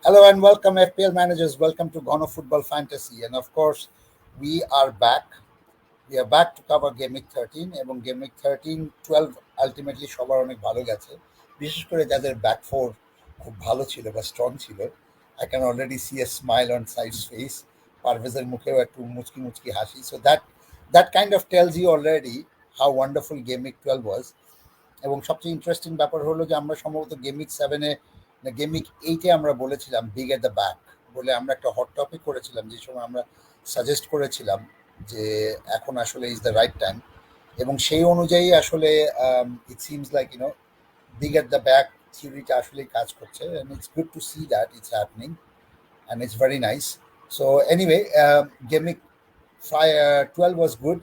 Hello and welcome, FPL managers. Welcome to Gono Football Fantasy. And of course, we are back. We are back to cover Game Week 13 এবং Game Week 13, 12 ultimately সবার অনেক ভালো গেছে। বিশেষ করে যাদের back four খুব ভালো ছিল বা স্ট্রং ছিল। I can already see a smile on Saif's face. পারভেজের মুখেও একটু মুচকি মুচকি হাসি। So that kind of tells you already how wonderful Game Week 12 was. এবং সবচেয়ে ইন্টারেস্টিং ব্যাপার হলো যে আমরা সম্ভবত গেম উইক 7-এ গেম উইক 8-এ আমরা বলেছিলাম বিগ এট দ্য ব্যাক বলে আমরা একটা হট টপিক করেছিলাম, যে সময় আমরা সাজেস্ট করেছিলাম যে এখন আসলে ইজ দ্য রাইট টাইম, এবং সেই অনুযায়ী আসলে it seems like big at the back থিওরিটা আসলেই কাজ করছে, and it's good to see that it's happening and it's very nice. So anyway, game week 12 was good,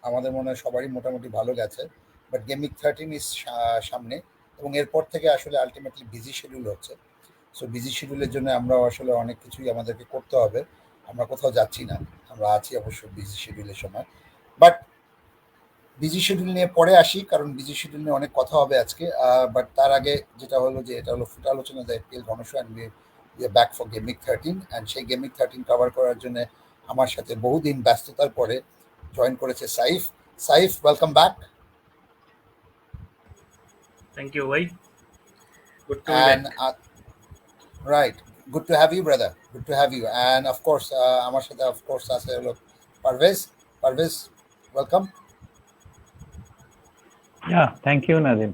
আমাদের মনে হয় সবারই মোটামুটি ভালো গেছে। বাট গেম উইক 13 ইজ সামনে, এবং এরপর থেকে আসলে আলটিমেটলি বিজি শিডিউল হচ্ছে। সো বিজি শিডিউলের জন্য আমরা আসলে অনেক কিছুই আমাদেরকে করতে হবে। আমরা কোথাও যাচ্ছি না, আমরা আছি অবশ্য বিজি শিডিউলের সময়। বাট বিজি শিডিউল নিয়ে পরে আসি, কারণ বিজি শিডিউল নিয়ে অনেক কথা হবে আজকে। বাট তার আগে যেটা হলো যে এটা হলো ফুট আলোচনা দ্য এফপিএল গণশো, and we back for game week 13, and সেই গেম উইক 13 কভার করার জন্য আমার সাথে বহুদিন ব্যস্ততার পরে জয়েন করেছে Saif. Saif, welcome back. Thank you, bhai. Good to be And back. right, good to have you, brother. Good to have you. And of course, আমার সাথে of course আছে হলো Parvez. Parvez, welcome. Yeah, thank you, Nadim.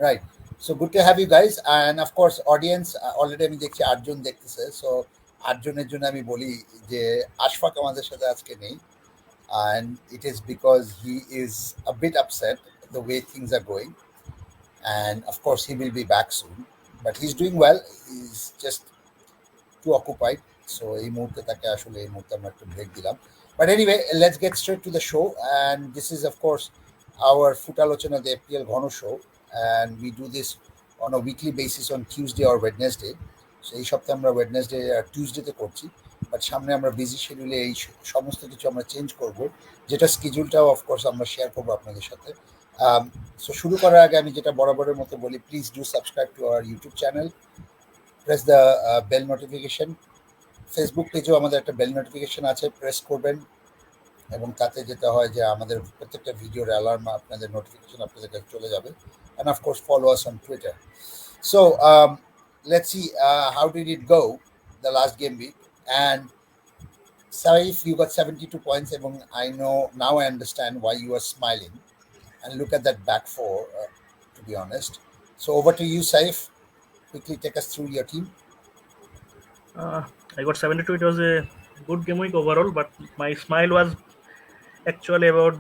Right. So good to have you guys. And of course, audience, already আমি দেখছি 8 জন দেখতেছে। So 8 জনের জন্য আমি বলি যে আশফাক আমাদের সাথে আজকে নেই, and it is because he is a bit upset the way things are going, and of course he will be back soon, but he's doing well. He's just too occupied, so এই মুহূর্তে তাকে আসলে এই মুহূর্তে আমরা একটু break দিলাম। But anyway, let's get straight to the show, and this is of course our foot আলোচনা the FPL ঘন show, and we do this on a weekly basis on Tuesday or Wednesday. So এই সপ্তাহে আমরা Wednesday আর টিউসডেতে করছি, but সামনে আমরা busy শিডিউলে এই সমস্ত কিছু আমরা চেঞ্জ করব, যেটা স্কেডিউলটাও অফকোর্স আমরা শেয়ার করবো আপনাদের সাথে। সো শুরু করার আগে আমি যেটা বরাবরের মতো বলি, please do subscribe to our YouTube channel, press the bell notification. Facebook পেজেও আমাদের একটা বেল নোটিফিকেশন আছে, প্রেস করবেন, এবং তাতে যেটা হয় যে আমাদের প্রত্যেকটা ভিডিওর অ্যালার্ম আপনাদের নোটিফিকেশন আপনাদের কাছে চলে যাবে। And of course follow us on Twitter. So let's see how did it go the last game week. And Saif, you got 72 points, এবং I know now I understand why you are smiling, and look at that back four, to be honest. So over to you, Saif. Quickly take us through your team. I got 72. It was a good game week overall, but my smile was actually about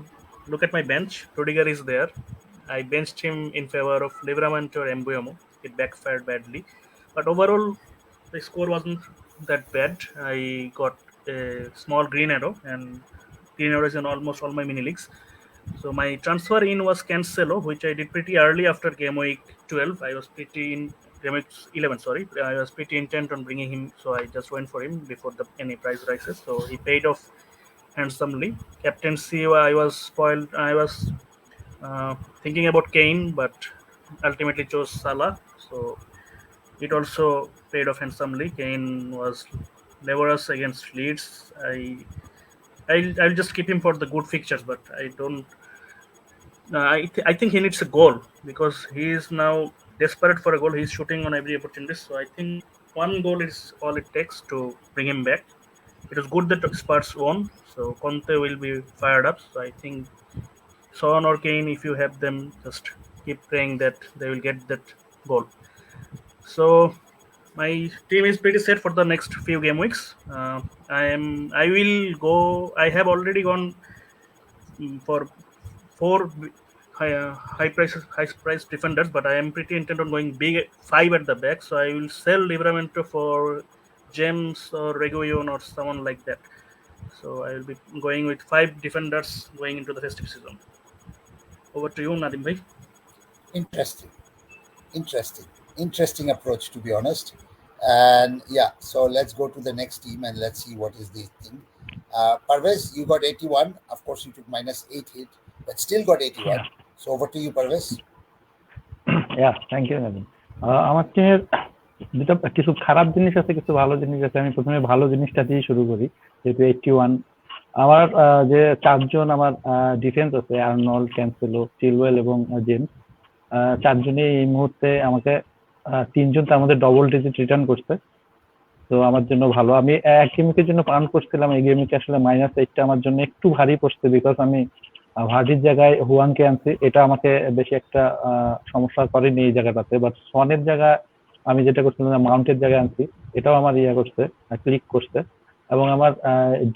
look at my bench. Rudiger is there. I benched him in favor of Livramento or Mbuyamo. It backfired badly, but overall the score wasn't that bad. I got a small green arrow, and green arrow is in almost all my mini leagues. So my transfer in was Cancelo, which I did pretty early after game week 12. I was pretty in game week 11. Sorry, I was pretty intent on bringing him, so I just went for him before any price rises. So he paid off handsomely. Captaincy, I was spoiled. I was thinking about Kane, but ultimately chose Salah. So it also paid off handsomely. Kane was leverous against Leeds. I'll just keep him for the good fixtures, but I don't. I think he needs a goal because he is now desperate for a goal. He's shooting on every opportunity. So I think one goal is all it takes to bring him back. It was good that Spurs won, so Conte will be fired up. So I think Son or Kane, if you have them, just keep praying that they will get that goal. So my team is pretty set for the next few game weeks. I will go. I have already gone for 4 high price defenders, but I am pretty intent on going big 5 at the back. So I will sell Livramento for James or Reguilon or someone like that. So I will be going with 5 defenders going into the festive season. Over to you, Nadim bhai. Interesting approach, to be honest. And yeah, so let's go to the next team and let's see what is the thing. Parvez, you got 81. Of course, you took -8 hit, but still got 81. Yeah. So over to you, Parvez. Yeah, thank you, Nadim. আমার টিমের দুটো কিছু খারাপ জিনিস আছে, কিছু ভালো জিনিস আছে। আমি প্রথমে ভালো জিনিসটা দিয়ে শুরু করি। যেহেতু 81 আমার যে চারজন আমার ডিফেন্স আছে, আর্নল্ড, ক্যান্সেলো, চিলওয়েল এবং জেমস, চারজনই এই মুহূর্তে আমাকে তিনজন তার মধ্যে ডবল ডিজিট রিটার্ন করছে। তো আমার জন্য ভালো। আমি এক গেমিকের জন্য প্ল্যান করছিলাম, এই গেমিকে আসলে -8টা আমার জন্য একটু ভারী পড়ছে, বিকজ আমি ভার্ডির জায়গায় হুয়ানকে আনছি। এটা আমাকে বেশি একটা সমস্যা করেনি এই জায়গাটাতে। বাট সনের জায়গায় আমি যেটা করছিলাম মাউন্টের জায়গায় আনছি, এটাও আমার ইয়ে করছে, ক্লিক করছে। এবং আমার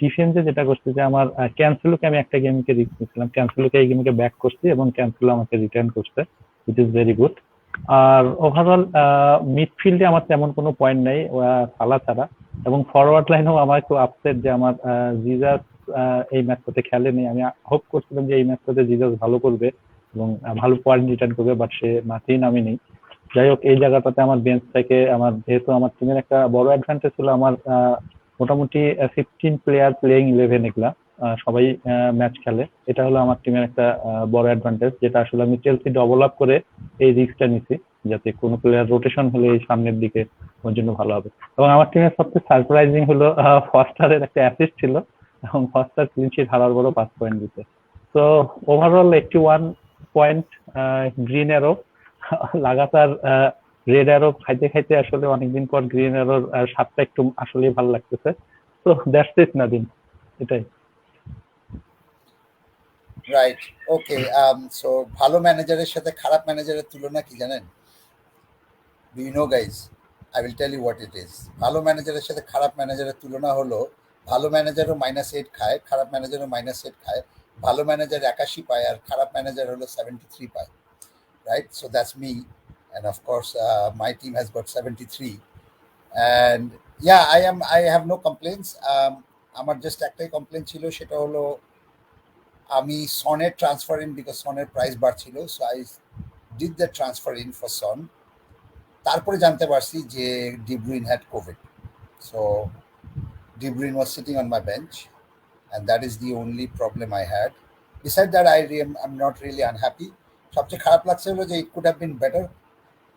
ডিফেন্সে যেটা করছে যে আমার ক্যান্সেলোকে আমি একটা গেমকে রিস্ক নিয়েছিলাম, ক্যান্সেলোকে এই গেমকে ব্যাক করছি এবং ক্যান্সেলো আমাকে রিটার্ন করছে, ইট ইজ ভেরি গুড। আর ওভারঅল মিডফিল্ডে আমার তেমন কোনো পয়েন্ট নেই সালা ছাড়া। এবং ফরওয়ার্ড লাইনেও আমার খুব আপসেট যে আমার জিজাস এই ম্যাচটাতে খেলেনি। আমি হোপ করছিলাম যে এই ম্যাচটাতে জিজাস ভালো করবে এবং ভালো পয়েন্ট রিটার্ন করবে, বাট সে মাঠেই নামেনি। যাই হোক, এই জায়গাটাতে আমার বেঞ্চ থেকে আমার, যেহেতু আমার টিমের একটা বড় অ্যাডভান্টেজ ছিল, আমার মোটামুটি 15 প্লেয়ার প্লেইং 11 এগুলা সবাই ম্যাচ খেলে। এটা হলো আমার টিমের একটা বড় অ্যাডভান্টেজ, যেটা আসলে আমি চেলসি ডেভেলপ করে এই রিস্কটা নিছি, যাতে কোনো প্লেয়ার রোটেশন হলে এই সামনের দিকে ওর জন্য ভালো হবে। এবং আমার টিমের সবচেয়ে সারপ্রাইজিং হলো ফস্টারের একটা অ্যাসিস্ট ছিল এবং ফস্টার ক্লিন শিট হারার পরও 5 পয়েন্ট দিতে। তো ওভারঅল 81 পয়েন্ট, গ্রিন অ্যারো লাগাতার রেড অ্যারো খাইতে খাইতে আসলে অনেকদিন পর গ্রিন অ্যারোর স্বাদটা একটু আসলেই ভালো লাগতেছে। তো দ্যাটস ইট নাদিম, এটাই। Right, okay. সো ভালো ম্যানেজারের সাথে খারাপ ম্যানেজারের তুলনা কি জানেন? Do you know guys? I will tell you what it is. ভালো ম্যানেজারের সাথে খারাপ ম্যানেজারের তুলনা হলো, ভালো ম্যানেজারও -8 খায়, খারাপ ম্যানেজারও -8 খায়। ভালো ম্যানেজার 81 পায় আর খারাপ ম্যানেজার হলো 73 পায়, right? So that's me, and of course my team has got 73, and yeah, I have no complaints. আমার জাস্ট একটাই কমপ্লেন ছিল, সেটা হলো আমি সনের ট্রান্সফার ইন, বিকজ সনের প্রাইস বাড়ছিল, so I did the transfer in for Son. তারপরে জানতে পারছি যে De Bruyne had Covid, so De Bruyne was sitting on my bench, and that is the only problem I had. Besides that, I'm not really unhappy. সবচেয়ে খারাপ লাগছে হলো যে it could have been better.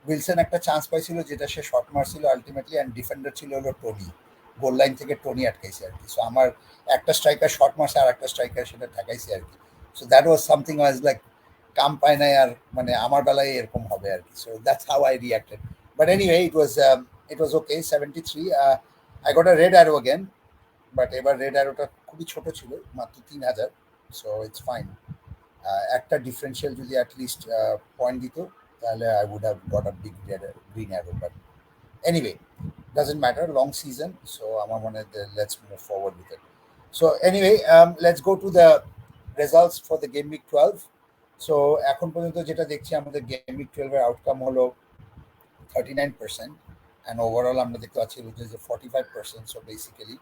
Wilson একটা chance পাইছিল, যেটা সে shot মারছিল ultimately, and defender ছিল হলো টনি, গোল লাইন থেকে টনি আটকাইছে আর কি। সো আমার একটা স্ট্রাইকার শট মারছে আর একটা স্ট্রাইকার সেটা ঠেকাইছে আর কি। So that was something was like কাম পায় নাই, আর মানে আমার বেলায় এরকম হবে আর কি। So that's how I reacted, but anyway it was okay. 73, I got a red arrow again, but এবার রেড অ্যারোটা খুবই ছোট ছিল, মাত্র 3000, সো ইটস ফাইন। একটা ডিফারেন্সিয়াল যদি অ্যাটলিস্ট পয়েন্ট দিত, তাহলে I would have got a big green arrow, but anyway, doesn't matter, long season, so আমার মনে হয় let's move forward with it. So anyway, let's go to the results for the game week 12. So এখন পর্যন্ত যেটা দেখছি, আমাদের game week 12 এর outcome হলো 39%, and overall আমরা দেখতে পাচ্ছি যে 45%. So basically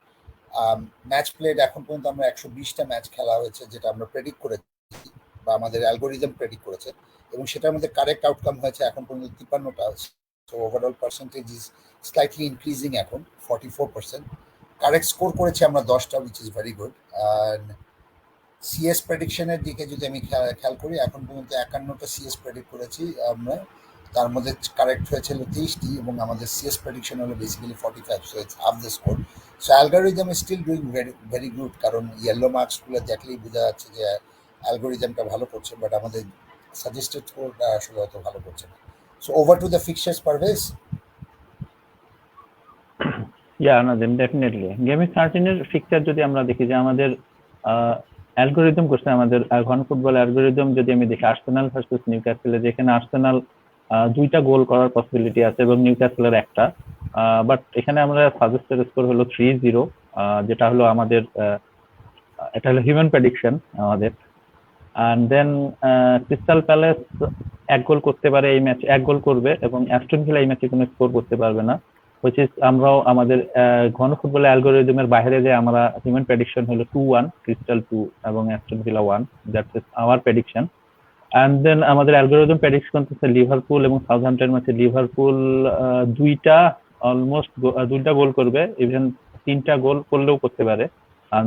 ম্যাচ প্লেড এখন পর্যন্ত আমরা 120টা ম্যাচ খেলা হয়েছে, যেটা আমরা প্রেডিক্ট করেছি বা আমাদের অ্যালগোরিদম প্রেডিক্ট করেছে, এবং সেটার মধ্যে কারেক্ট আউটকাম হয়েছে এখন পর্যন্ত 53টা। So overall percentage is slightly increasing, এখন 44%। কারেক্ট স্কোর করেছি আমরা 10টা, which is very good. And CS প্রেডিকশনের দিকে যদি আমি খেয়াল করি, এখন পর্যন্ত 51টা সিএস প্রেডিক্ট করেছি আমরা, তার মধ্যে কারেক্ট হয়েছিল 23টি, এবং আমাদের সিএস প্রেডিকশন হলো basically 45, so it's half the score. So algorithm is still doing very good, কারণ ইয়েলো মার্কসগুলো দেখলেই বোঝা যাচ্ছে যে অ্যালগোরিদমটা ভালো করছে, বাট আমাদের সাজেস্টেড স্কোরটা আসলে অত ভালো করছে না। So over to the fixers, Parvez. Nadim, definitely gaming 13 এর ফিক্সার যদি আমরা দেখি, যে আমাদের অ্যালগোরিদম করছে, আমাদের ঘন ফুটবল অ্যালগোরিদম যদি আমি দেখি, আর্সেনাল ভার্সেস নিউক্যাসল, যেখানে আর্সেনাল 2টা গোল করার পসিবিলিটি আছে এবং নিউক্যাসলের একটা, বাট এখানে আমরা সাজেস্টেড স্কোর হলো 3-0, যেটা হলো আমাদের, এটা হলো হিউম্যান প্রেডিকশন আমাদের। অ্যান্ড দেন ক্রিস্টাল প্যালেস 1 গোল করতে পারে এই ম্যাচ, 1 গোল করবে, এবং অ্যাস্টন ভিলা এই ম্যাচে কোনো স্কোর করতে পারবে না, হুইচ ইজ আমরাও আমাদের ঘন ফুটবল অ্যালগোরিদমের বাইরে যে আমরা হিউম্যান প্রেডিকশন হলো 2-1, ক্রিস্টাল 2 এবং Aston Villa 1, that's is our prediction. And then আমাদের অ্যালগোরিদম প্রেডিকশন করতেছে লিভারপুল এবং সাউথহ্যাম্পটন ম্যাচে লিভারপুল 2টা গোল করবে, ইভেন 3টা গোল করলেও করতে পারে।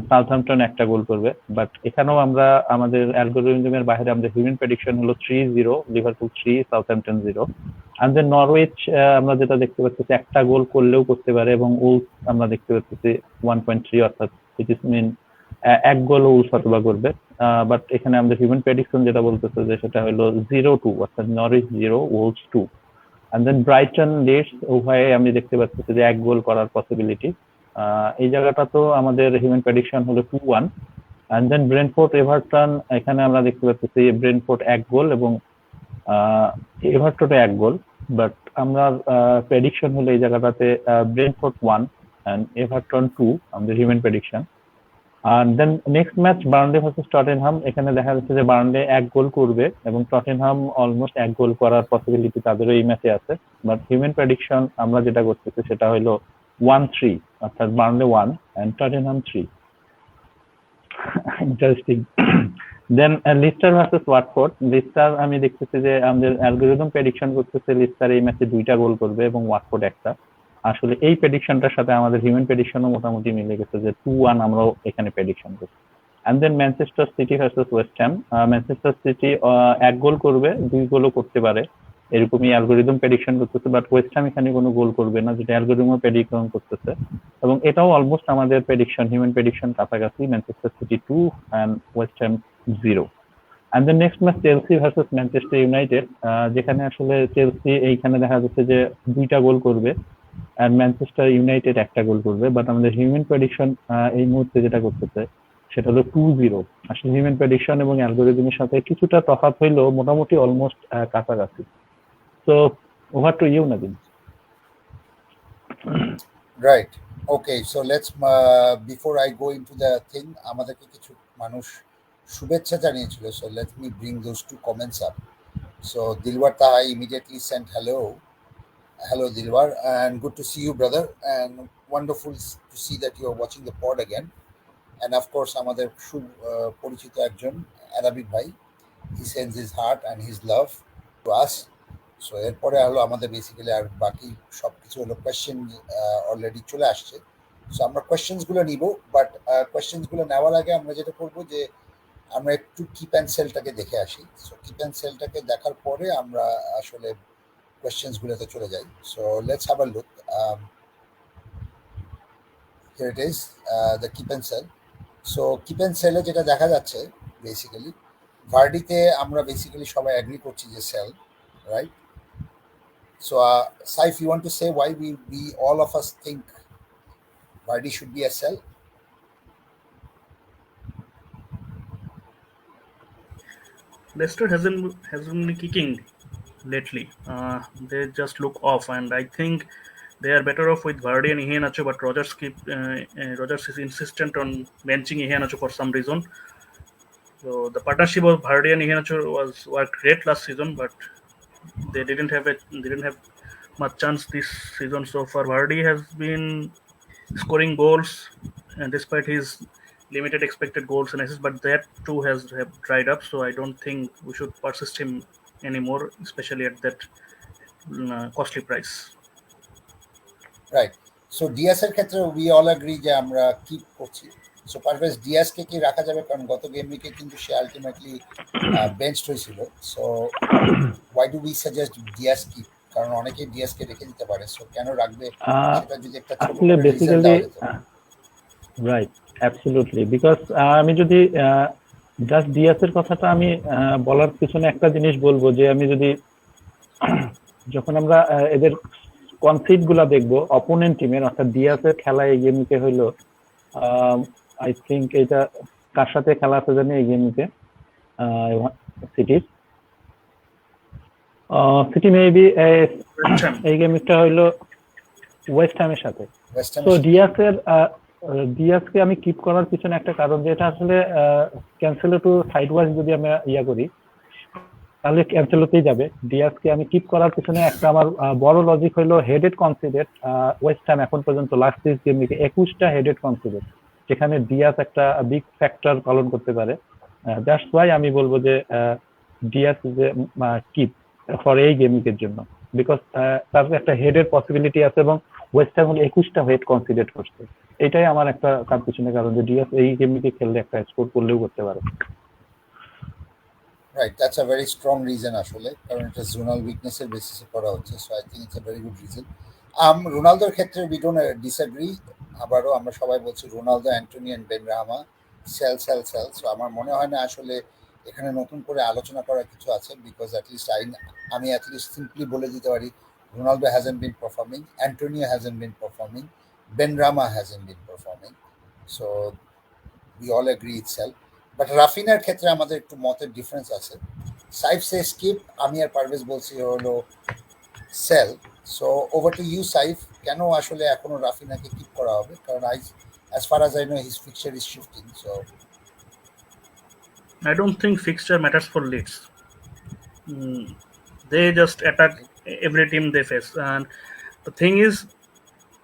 সাউথহ্যাম্পটন একটা গোল করবে, বাট এখানেও আমরা আমাদের অ্যালগরিদমের বাইরে আমাদের হিউম্যান প্রেডিকশন হলো 3-0, Liverpool 3, Southampton 0। And then Norwich আমরা যেটা দেখতে পাচ্ছি একটা গোল করলেও করতে পারে, এবং উলফ আমরা দেখতে পাচ্ছি 1.3, অর্থাৎ ইট ইজ মিন এক গোল উলফ অথবা করবে। বাট এখানে আমাদের হিউম্যান প্রেডিকশন যেটা বলতেছে যে সেটা হলো 0-2, অর্থাৎ Norwich 0, Wolf 2। And then Brighton Leeds উভয়ে আমি দেখতে পাচ্ছি যে এক গোল করার পসিবিলিটি। এই জায়গাটা তো আমাদের হিউম্যান প্রেডিকশন হলো 2-1। এন্ড দেন ব্রেন্টফোর্ড এভারটন, এখানে আমরা দেখতে পাচ্ছি ব্রেন্টফোর্ড এক গোল এবং এভারটনে এক গোল, বাট আমরা প্রেডিকশন হলো এই জায়গাটাতে ব্রেন্টফোর্ড 1 এন্ড এভারটন 2 আমাদের হিউম্যান প্রেডিকশন। আর then next match Burnley versus Tottenham, এখানে দেখা যাচ্ছে যে বার্নলে এক গোল করবে এবং টটেনহাম অলমোস্ট এক গোল করার পসিবিলিটি তাদেরও এই ম্যাচে আছে। বাট হিউম্যান প্রেডিকশন আমরা যেটা করতেছি সেটা হলো 1-3, অর্থাৎ Burnley 1 and Tottenham 3। Interesting. Then Leicester versus Watford, Leicester আমি দেখতেছি যে আমাদের অ্যালগরিদম প্রেডিকশন করতেছে লিস্টার এই ম্যাচে 2টা গোল করবে এবং ওয়াটফোর্ড একটা। আসলে এই প্রেডিকশনটার সাথে আমাদের হিউম্যান প্রেডিকশনও মোটামুটি মিলে গেছে যে 2-1 আমরাও এখানে প্রেডিকশন করছি। And then Manchester City versus West Ham, Manchester City এক গোল করবে, 2 গোলও করতে পারে, এরকমই অ্যালগরিদম প্রেডিকশন করতেছে। বাট ওয়েস্ট হ্যাম এখানে কোনো গোল করবে না, যেটা অ্যালগরিদমও প্রেডিকশন করতেছে, এবং এটাও অলমোস্ট আমাদের প্রেডিকশন হিউম্যান প্রেডিকশন কাছাকাছি, Manchester City 2 and West Ham 0। And then next match Chelsea versus Manchester United, যেখানে আসলে চেলসি এইখানে দেখা যাচ্ছে যে 2টা গোল করবে আর ম্যানচেস্টার ইউনাইটেড একটা গোল করবে। বাট আমাদের হিউম্যান প্রেডিকশন এই মুহূর্তে যেটা করতেছে সেটা হলো 2-0। আসলে হিউম্যান প্রেডিকশন এবং অ্যালগরিদমের সাথে কিছুটা তফাৎ হইলেও মোটামুটি অলমোস্ট কাছাকাছি। So over to you, Nadim. Right, okay, so let's before I go into the thing, আমাদেরকে কিছু মানুষ শুভেচ্ছা জানিয়েছিল, so let me bring those to comments up. So Dilwar Taha immediately sent hello Dilwar, and good to see you brother, and wonderful to see that you are watching the pod again. And of course আমাদের পরিচিত একজন Arabic ভাই, he sends his heart and his love to us. So এরপরে হলো আমাদের basically আর বাকি সব কিছু হলো কোয়েশ্চেন অলরেডি চলে আসছে। সো আমরা কোয়েশ্চেন্সগুলো নিব, বাট কোয়েশ্চেন্সগুলো নেওয়ার আগে আমরা যেটা করবো যে আমরা একটু কিপ অ্যান্ড সেলটাকে দেখে আসি। সো কিপ অ্যান্ড সেলটাকে দেখার পরে আমরা আসলে কোয়েশ্চেন্সগুলোতে চলে যাই। So let's have a look. Here it is the keep and sell. So keep and সেলে যেটা দেখা যাচ্ছে বেসিক্যালি ভার্ডিতে আমরা বেসিক্যালি সবাই অ্যাগ্রি করছি যে sell, right? So, Saif, you want to say why we all of us think Vardy should be a sell? Leicester hasn't been kicking lately. They just look off, and I think they are better off with Vardy and Iheanacho. But Rodgers is insistent on benching Iheanacho for some reason. So the partnership of Vardy and Iheanacho worked great last season, but they didn't have much chance this season so far. Vardy has been scoring goals and despite his limited expected goals and assists, but that too have dried up. So I don't think we should persist him anymore, especially at that costly price. Right. So Diaz এর ক্ষেত্রে we all agree যে আমরা keep করছি। So Parvez ডিয়াজকে কি রাখা যাবে? কারণ গত গেম উইকে কিন্তু সে আলটিমেটলি বেঞ্চড হয়েছিল। So why do we suggest Diaz keep? কারণ অনেকেই ডিয়াজকে রেখে দিতে পারে, সো কেন রাখবে সেটা যদি একটা ছোট আসলে বেসিক্যালি রাইট, অ্যাবসলিউটলি, বিকজ আমি যদি জাস্ট ডিয়াসের কথাটা আমি বলার পিছনে একটা জিনিস বলবো যে আমি যদি যখন আমরা এদের কনসিড গুলা দেখবো অপোনেন্ট টিমের, অর্থাৎ ডিয়াসের খেলা এই গেমকে হইলো আই থিঙ্ক এটা কার সাথে খেলা আছে জানি এই গেমকে, সিটি মেবি এই গেমটা হইলো ওয়েস্ট হ্যামের সাথে। তো ডিয়াসকে আমি কিপ করার পিছনে একটা কারণ, যেটা আসলে ক্যান্সেলো টু সাইড ওয়াইজ যদি আমরা ইয়া করি তাহলে ক্যান্সেলোতেই যাবে। ডিয়াসকে আমি কিপ করার পিছনে একটা আমার বড় লজিক হইলো হেডেড কনসিডেড। ওয়েস্ট হ্যাম এখন পর্যন্ত লাস্ট 6 গেম থেকে 21টা হেডেড কনসিডেড, যেখানে ডিয়াস একটা বিগ ফ্যাক্টর পালন করতে পারে। দ্যাটস ওয়াই আমি বলবো যে Dias is a keep for এই গেম উইকের জন্য, বিকজ তার একটা হেডের পসিবিলিটি আছে এবং ওয়েস্ট হ্যাম 21টা হেড কনসিডার করছে। এটাই আমার একটা তার পিছনে কারণ যে ডিএস এই গেমকে খেললে একটা স্কোর করলেও করতে পারে। Right, that's a very strong reason আসলে, কারণ এটা জোনাল উইকনেসের বেসিসে করা হচ্ছে, so I think it's a very good reason. রোনালদোর ক্ষেত্রে উই ডোন্ট ডিসএগ্রি। আবারও আমরা সবাই বলছি Ronaldo, Antony and Benrahma sell sell sell. So আমার মনে হয় না আসলে এখানে নতুন করে আলোচনা করার কিছু আছে, বিকজ অ্যাটলিস্ট আমি অ্যাটলিস্ট সিম্পলি বলে দিতে পারি Ronaldo hasn't been performing, Antonio hasn't been performing, Benrahma hasn't been performing. So we all agree itself. But রাফিনার ক্ষেত্রে আমাদের একটু মতের ডিফারেন্স আছে। সাইফ সে স্কিপ, আমি আর পারভেজ বলছি হলো sell. So over to you Saif, কেন আসলে এখনো রাফিনাকে কিপ করা হবে? কারণ as far as I know his fixture is shifting. So I don't think fixture matters for Leeds. They just attack every team they face, and the thing is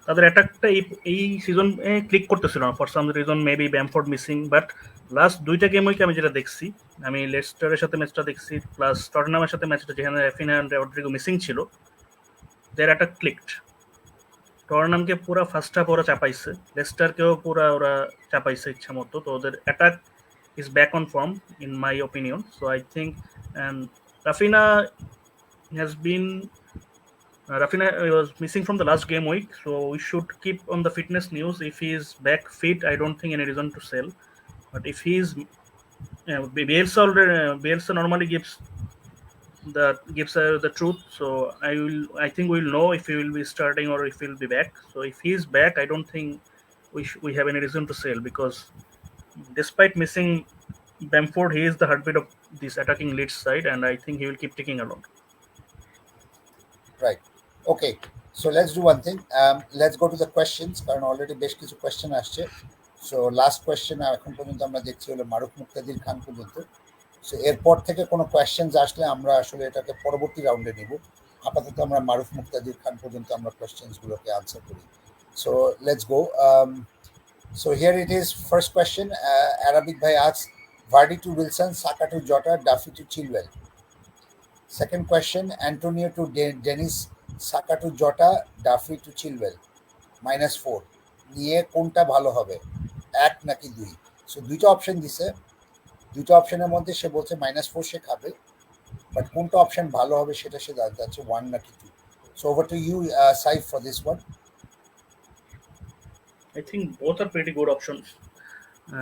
তাদের অ্যাটাকটা এই সিজনে click করতেছিল না for some reason, maybe Bamford missing. But last 2টা game উইকে আমি যেটা দেখছি, আমি লেস্টারের সাথে ম্যাচটা দেখছি প্লাস টটনহামের সাথে ম্যাচটা, যেখানে রাফিনা অ্যান্ড রড্রিগো মিসিং ছিল, দের অ্যাটাক ক্লিকড। টটনহামকে পুরো ফার্স্ট হাফ ওরা চাপাইছে, লেস্টারকেও পুরো ওরা চাপাইছে ইচ্ছা মতো। তো ওদের attack is back on form in my opinion. So I think Raphinha has been Rafinha was missing from the last game week, so we should keep on the fitness news. If he is back fit, I don't think any reason to sell. But if he is, Bielsa normally gives the truth. So I think we'll know if he will be starting or if he will be back. So if he is back, I don't think we have any reason to sell, because despite missing Bamford, he is the heartbeat of this attacking Leeds side, and I think he will keep ticking along. right, okay, so let's do one thing. Let's go to the questions, কারণ already বেশ কিছু question আসছে। So last question এখন পর্যন্ত আমরা দেখছি হলো মারুফ মুক্তাদির খান পর্যন্ত। সো এরপর থেকে কোনো কোয়েশ্চেন্স আসলে আমরা আসলে এটাকে পরবর্তী রাউন্ডে নিব। আপাতত আমরা মারুফ মুক্তাদির খান পর্যন্ত আমরা কোয়েশ্চেন্সগুলোকে আনসার করি। So let's go. So here it is first question. Arabic ভাই asks, Vardy to Wilson, Saka to Jota, Duffy to Chilwell. Second question, Antonio to Dennis, Saka to Jota, Duffy to Chilwell, -4 নিয়ে কোনটা ভালো হবে, 1 নাকি 2? So দুইটা option দিছে, দুইটা অপশনের মধ্যে সে বলছে -4 সে খাবে, বাট কোনটা অপশন ভালো হবে সেটা সে জানতে চাচ্ছে, 1 নাকি 2। So over to you Saif for this one. I think both are pretty good options,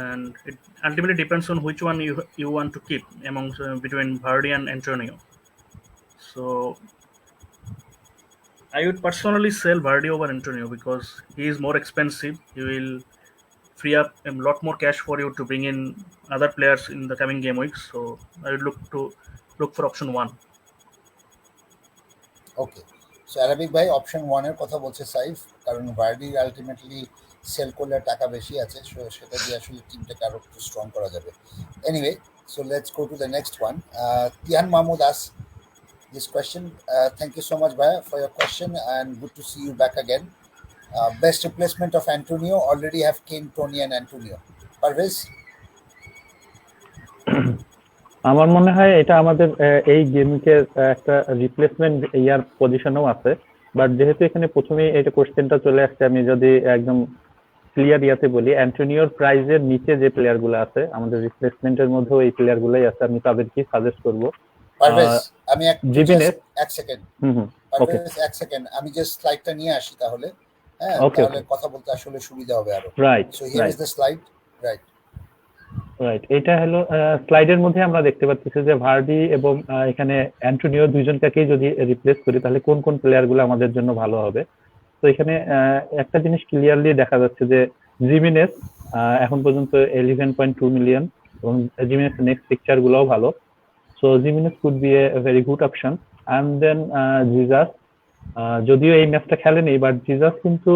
and it ultimately depends on which one you want to keep among between Vardy and Antonio. So I would personally sell Vardy over Antonio, because he is more expensive. He will free up a lot more cash for you to bring in other players in the coming game weeks. So I would look for option 1. Okay, so Arabic ভাই option 1 এর কথা বলছে সাইফ, কারণ Vardy ultimately sell করলে টাকা বেশি আছে, so সেটা দিয়ে আসলে টিমটাকে আরো একটু স্ট্রং করা যাবে। Anyway, so let's go to the next one. Tihan Mahmud asks this question. Thank you so much, Bhaiya, for your question, and good to see you back again. Best replacement of Antonio, already have Kane, Tony, and Antonio. Parvez? আমার মনে হয় এটা আমাদের এই গেমকে একটা replacement ইয়ার পজিশনেও আছে, but যেহেতু এখানে প্রথমেই এটা কোশ্চেনটা চলে আসছে, আমি যদি একদম ক্লিয়ার ইয়াতে বলি, অ্যান্টোনিওর প্রাইজের নিচে যে প্লেয়ারগুলো আছে আমাদের রিপ্লেসমেন্টের মধ্যেও এই প্লেয়ারগুলোই আছে, আমি তাদেরকে সাজেস্ট করব। পারভেজ, আমি জিবিনেস, এক সেকেন্ড, পারভেজ এক সেকেন্ড, আমি জাস্ট স্লাইডটা নিয়ে আসি তাহলে, হ্যাঁ, তাহলে কথা বলতে আসলে সুবিধা হবে আরো। Right, so here is the slide. Right, right, এটা হলো স্লাইডের মধ্যে আমরা দেখতে পাচ্ছি যে ভার্ডি এবং এখানে অ্যান্টোনিও দুইজনকেই যদি রিপ্লেস করি তাহলে কোন কোন প্লেয়ারগুলো আমাদের জন্য ভালো হবে। তো এখানে একটা জিনিস ক্লিয়ারলি দেখা যাচ্ছে যে জিমিনেস এখন পর্যন্ত 11.2 মিলিয়ন, এবং জিমিনেস নেক্সট পিকচার গুলোও ভালো। So Jimenez could be a very good option. And then Jesus, যদিও এই ম্যাচটা খেলেনি, বাট জিজাস কিন্তু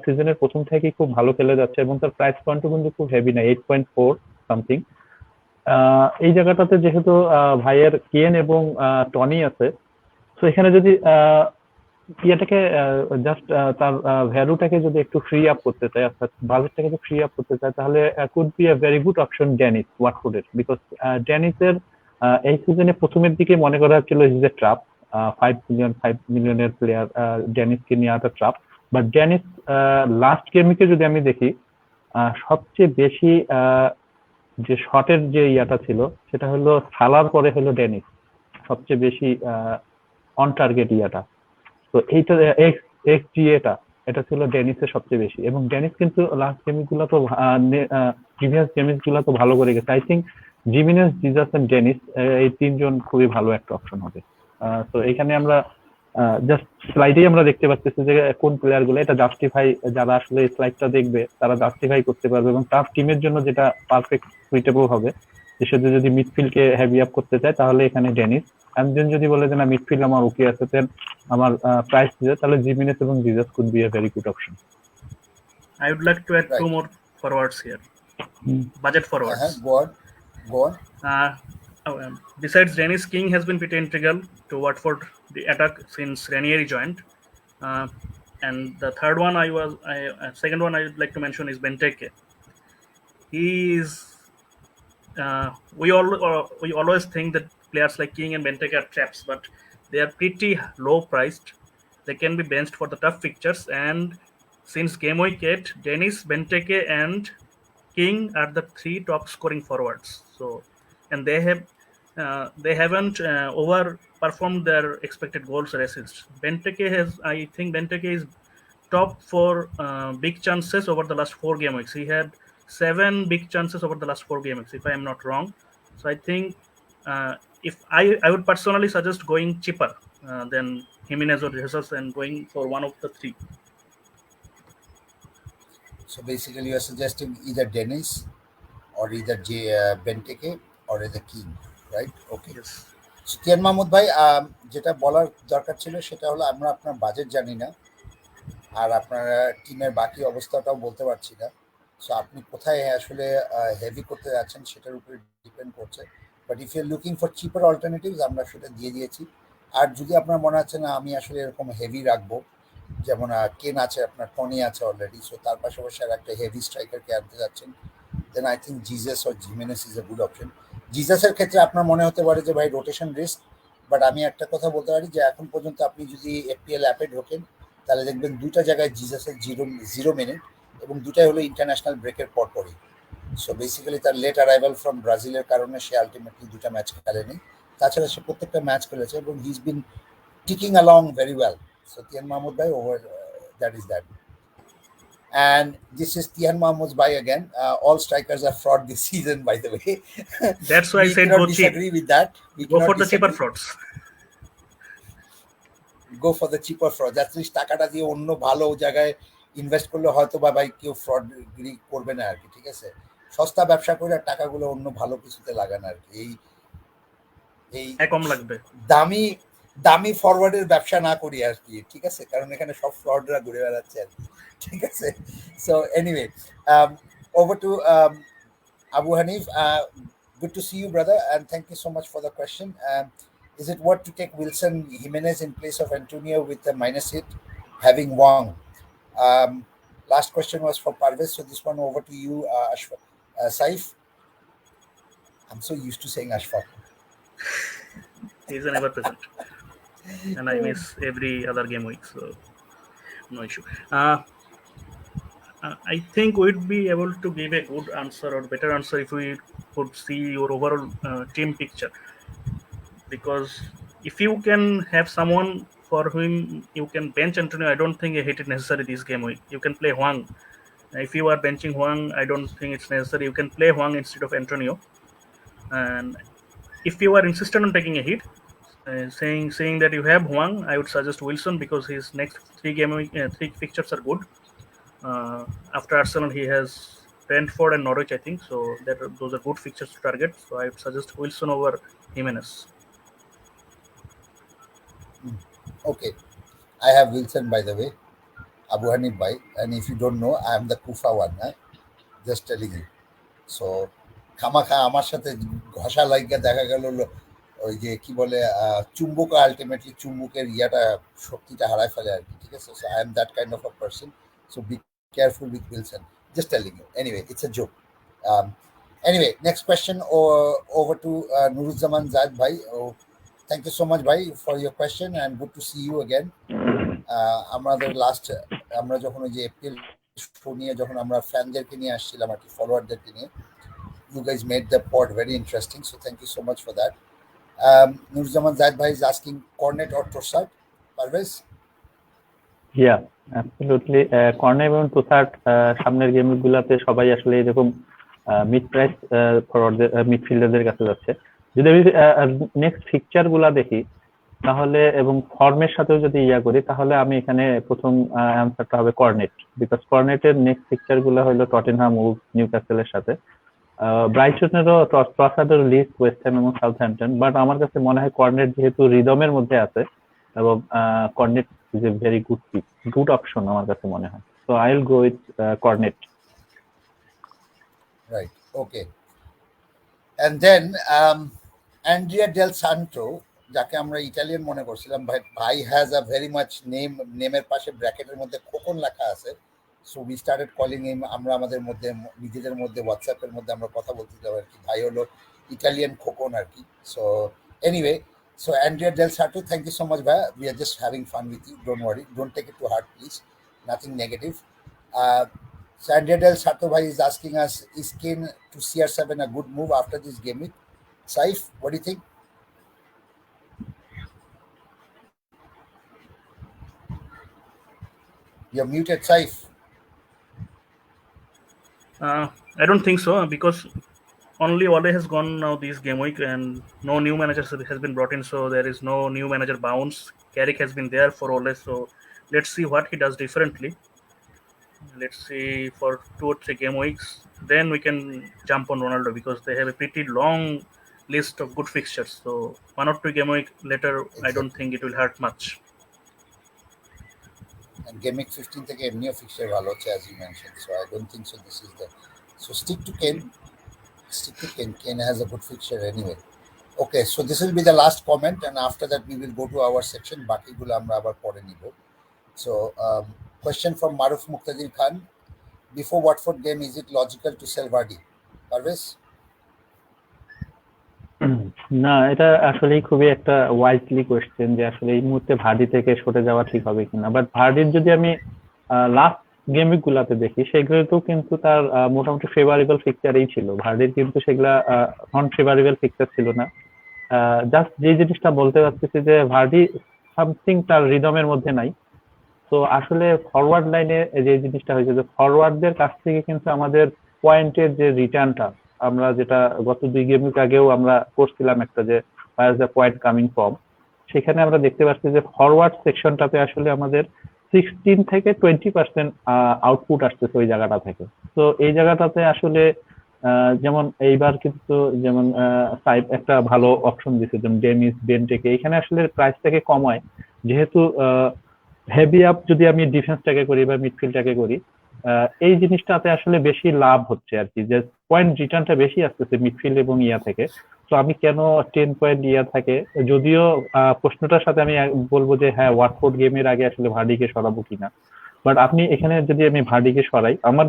সিজনের প্রথম থেকেই খুব ভালো খেলে যাচ্ছে, এবং তার প্রাইস পয়েন্টও কিন্তু খুব হেভি না, 8.4 সামথিং। এই জায়গাটাতে যেহেতু ভাইয়ের কেন এবং টনি আছে, তো এখানে যদি ইয়েটাকে জাস্ট তার ভ্যালুটাকে যদি একটু ফ্রি আপ করতে চায়, অর্থাৎ বাজেটটাকে যদি ফ্রি আপ করতে চায়, তাহলে could be a very good option Dennis ওয়াটফোর্ডের, বিকজ ড্যানিসের এই সিজনে প্রথমের দিকে মনে করা হচ্ছিল ইজ এ ট্রাপ, 5 মিলিয়নের প্লেয়ার ড্যানিসকে নিয়ে একটা ট্রাপ, বাট ডেনিস লাস্ট গেমিকে যদি আমি দেখি সবচেয়ে বেশি যে শটের যে ইয়াটা ছিল সেটা হলো সালার পরে হলো ডেনিস সবচেয়ে বেশি অন টার্গেট ইয়াটা। তো এইটা এক্স জি এটা ছিল ডেনিসের সবচেয়ে বেশি, এবং ডেনিস কিন্তু লাস্ট গেমিং গুলো তো প্রিভিয়াস গেমিং গুলো তো ভালো করে গেছে। I think Jimenez, Jesus and Dennis এই তিনজন খুবই ভালো একটা অপশন হবে। তো এখানে আমরা জাস্ট স্লাইডেই আমরা দেখতে পাচ্ছি যে কোন প্লেয়ার গুলো এটা জাস্টিফাই, যারা আসলে স্লাইডটা দেখবে তারা জাস্টিফাই করতে পারবে, এবং টাফ টিমের জন্য যেটা পারফেক্ট সুইটেবল হবে। বিশেষত যদি মিডফিল্ডকে হেভি আপ করতে চায় তাহলে এখানে ডেনিস, একজন যদি বলে যে না মিডফিল্ড আমার ওকে আছে, দেন আমার প্রাইস দিতে, তাহলে জিমিনেস এবং Jesus could be a very good option. I would like to add two more forwards here. Budget forwards. Go on. Besides Dennis, King has been pretty integral to Watford the attack since Ranieri joined. And the second one I would like to mention is Benteke. He is. We always think that players like King and Benteke are traps, but they are pretty low priced. They can be benched for the tough fixtures, and since game week 8, Dennis, Benteke, and King are the three top scoring forwards. So, and they haven't overperformed their expected goals or assists. I think Benteke is top for big chances over the last 4 game weeks. He had 7 big chances over the last 4 game weeks, if I am not wrong. So I think if I would personally suggest going cheaper than Jimenez or Jesus and going for one of the three. So basically you are suggesting either Dennis or either Benteke or either King, right? Okay. Yes. Sutiyan Mahmud ভাই, যেটা বলার দরকার ছিল সেটা হলো আমরা আপনার budget জানি না, আর আপনার টিমের বাকি অবস্থাটাও বলতে পারছি না। সো আপনি কোথায় আসলে হেভি করতে যাচ্ছেন সেটার উপরে ডিপেন্ড করছে। But if you looking for cheaper alternatives আমরা সেটা দিয়ে দিয়েছি। আর যদি আপনার মনে হচ্ছে না আমি আসলে এরকম হেভি রাখবো, যেমন কেন আছে, আপনার টনি আছে অলরেডি, সো তার পাশাপাশি আর একটা হেভি স্ট্রাইকারকে আনতে যাচ্ছেন, then I think Jesus or Jimenez is a good option. জিজাসের ক্ষেত্রে আপনার মনে হতে পারে যে ভাই রোটেশন রিস্ক, বাট আমি একটা কথা বলতে পারি যে এখন পর্যন্ত আপনি যদি এফপিএল অ্যাপে ঢোকেন তাহলে দেখবেন 2টা জায়গায় জিজাসের 0 মিনিট, এবং 2টাই হলো ইন্টারন্যাশনাল ব্রেকের পরপরই। সো বেসিক্যালি তার লেট অ্যারাইভাল ফ্রম ব্রাজিলের কারণে সে আলটিমেটলি 2টা ম্যাচ খেলেনি, তাছাড়া সে প্রত্যেকটা ম্যাচ খেলেছে এবং he is bin ticking along very well. So Tian Mahmood bhai, over that is that. And this is Tian Mahmood bhai again. All strikers are fraud this season, by the way. That's why I said go go cheap. Disagree with that. Go for the cheaper frauds. Go for the cheaper frauds. At least টাকাটা দিয়ে অন্য ভালো জায়গায় invest করলে হয়তো বা ভাই কেউ ফ্রডগিরি করবে না আর কি, ঠিক আছে? সস্তা ব্যবসা করে টাকাগুলো অন্য ভালো কিছুতে লাগান আর কি। এই কম লাগবে, দামি ফরওয়ার্ডের ব্যবসা না করি আর কি, ঠিক আছে? কারণ এখানে সব ফ্রডরা ঘুরে বেড়াচ্ছে আর কি, ঠিক আছে? So anyway, over to Abu Hanif. Good to see you, brother, and thank you so much for the question. Is it worth to take Wilson Jimenez in place of Antonio with the minus hit, having Wang? Last question was for Parvez, so this one over to you, Saif. I'm so used to saying Ashfaq. He's an ever present. And I miss every other game week, so no issue. I think we'd be able to give a good answer or better answer if we could see your overall team picture. Because if you can have someone for whom you can bench Antonio, I don't think a hit is necessary this game week. You can play Huang. If you are benching Huang, I don't think it's necessary. You can play Huang instead of Antonio. And if you are insistent on taking a hit, saying that you have Huang, I would suggest Wilson because his next 3 fixtures are good. After Arsenal, he has Brentford and Norwich, I think. So those are good fixtures to target. So I would suggest Wilson over Jimenez. Okay, I have Wilson, by the way, Abu Hanif bhai, and if you don't know, I am the Kufa one. Just telling you. So খামাখা আমার সাথে ঘষা লাগিয়ে দেখা গেল ওই যে কি বলে চুম্বক, আলটিমেটলি চুম্বকের ইয়াটা শক্তিটা হারায় ফেলে আর কি, ঠিক আছে? So I am that kind of a person, so be careful with Wilson, just telling you. Anyway, it's a joke. Anyway, next question over to Nuruzzaman Zayed ভাই। Thank you so much, bhai, for your question, and good to see you again. আমাদের last আমরা যখন ওই যে April show নিয়ে যখন আমরা ফ্যানদেরকে নিয়ে আসছিলাম আর কি, ফলোয়ারদেরকে নিয়ে, you guys made the pod very interesting, so thank you so much for that. Nurzaman Zaid bhai is asking Cornet or Trossard, Parvez? Yeah absolutely corner এবং তুষার সামনের গেমগুলোতে সবাই আসলে এরকম মিড প্রাইস ফরওয়ার্ডদের মিডফিল্ডারদের কাছে যাচ্ছে। যদি আমি নেক্সট ফিকচার গুলা দেখি তাহলে এবং ফর্মের সাথেও যদি ইয়া করি তাহলে আমি এখানে প্রথম অ্যান্সারটা হবে কর্নেট, বিকজ কর্নেটের নেক্সট ফিকচার গুলো হলো টটেনহাম, উলফ, নিউক্যাসলের সাথে। ব্রাইটনেরও ট্রসার্ডের লিস্ট, ওয়েস্ট হ্যাম এবং সাউথহ্যাম্পটন, বাট আমার কাছে মনে হয় কর্নেট যেহেতু রিদমের মধ্যে আছে এবং cornet is a very good option আমার কাছে মনে হয়। So I will go with cornet. Right, okay. And then Andrea Del Santo, যাকে আমরা ইটালিয়ান মনে করছিলাম, ভাই হ্যাজ আ ভেরি মাচ নেমের পাশে ব্র্যাকেটের মধ্যে খোকন লেখা আছে, সো উই স্টার্টেড কলিং হিম। আমরা আমাদের মধ্যে নিজেদের মধ্যে হোয়াটসঅ্যাপের মধ্যে আমরা কথা বলছিলাম আর কি, ভাই হলো ইটালিয়ান খোকন আর কি। So anyway, so Andrea Del Santo, thank you so much bhai, we are just having fun with you, don't worry, don't take it to heart please, nothing negative. So Andrea Del Santo bhai is asking us, is Kane to CR7 a good move after this game week? Saif, what do you think? You're muted, Saif. I don't think so, because only Ole has gone now this game week and no new manager has been brought in, so there is no new manager bounce. Carrick has been there for Ole, so let's see what he does differently. Let's see for 2 or 3 game weeks, then we can jump on Ronaldo, because they have a pretty long list of good fixtures, so 1 or 2 game week later, I don't think it will hurt much. And game week 15 থেকে এমনিও fixture ভালো হচ্ছে, as you mentioned, so I don't think so this is the, so stick to Kane. Kane has a good fixture anyway. Okay, so this will be the last comment, and after that we will go to our section, বাকিগুলো আমরা আবার পরে নিব। So question from Maruf Muqtadir Khan, before Watford game is it logical to sell Vardy? Parvez? না, এটা আসলে খুবই একটা ওয়াইজলি কোয়েশ্চেন যে আসলে এই মুহূর্তে ভার্ডি থেকে সরে যাওয়া ঠিক হবে কিনা। বাট ভার্ডির যদি আমি লাস্ট গেম উইক গুলাতে দেখি সেগুলোতেও কিন্তু তার মোটামুটি ফেভারেবল ফিক্সারই ছিল। ভার্ডির কিন্তু সেগুলা নন ফেভারেবল ফিক্সার ছিল না। জাস্ট যে জিনিসটা বলতে পারতেছি যে ভার্ডি সামথিং তার রিদমের মধ্যে নাই। তো আসলে ফরওয়ার্ড লাইনে যে জিনিসটা হয়েছে যে ফরওয়ার্ডদের কাছ থেকে কিন্তু আমাদের পয়েন্টের যে রিটার্নটা, আমরা যেটা গত 2 গেম উইক আগেও আমরা করছিলাম একটা যে where the point coming from, সেখানে আমরা দেখতে পাচ্ছি যে ফরওয়ার্ড সেকশনটাতে আসলে আমাদের 16 থেকে 20% আউটপুট আসতেছে ওই জায়গাটা থেকে। তো এই জায়গাটাতে আসলে যেমন এইবার কিন্তু যেমন সাইড একটা ভালো অপশন দিছে, যেমন ডেমিস বেনটেকে এখানে আসলে প্রাইসটাকে কমায়, যেহেতু হেভি আপ যদি আমি ডিফেন্সটাকে করি বা মিডফিল্ডটাকে করি, এই জিনিসটাতে আসলে বেশি লাভ হচ্ছে আর কি, যে পয়েন্ট রিটার্নটা বেশি আসতেছে মিডফিল্ড এবং ইয়া থেকে। তো আমি কেন 10 পয়েন্ট ইয়া থাকে, যদিও প্রশ্নটার সাথে আমি বলবো যে হ্যাঁ ওয়াটফোর্ড গেমের আগে আসলে ভার্ডিকে সরাবো কিনা, বাট আপনি এখানে যদি আমি ভার্ডিকে সরাই, আমার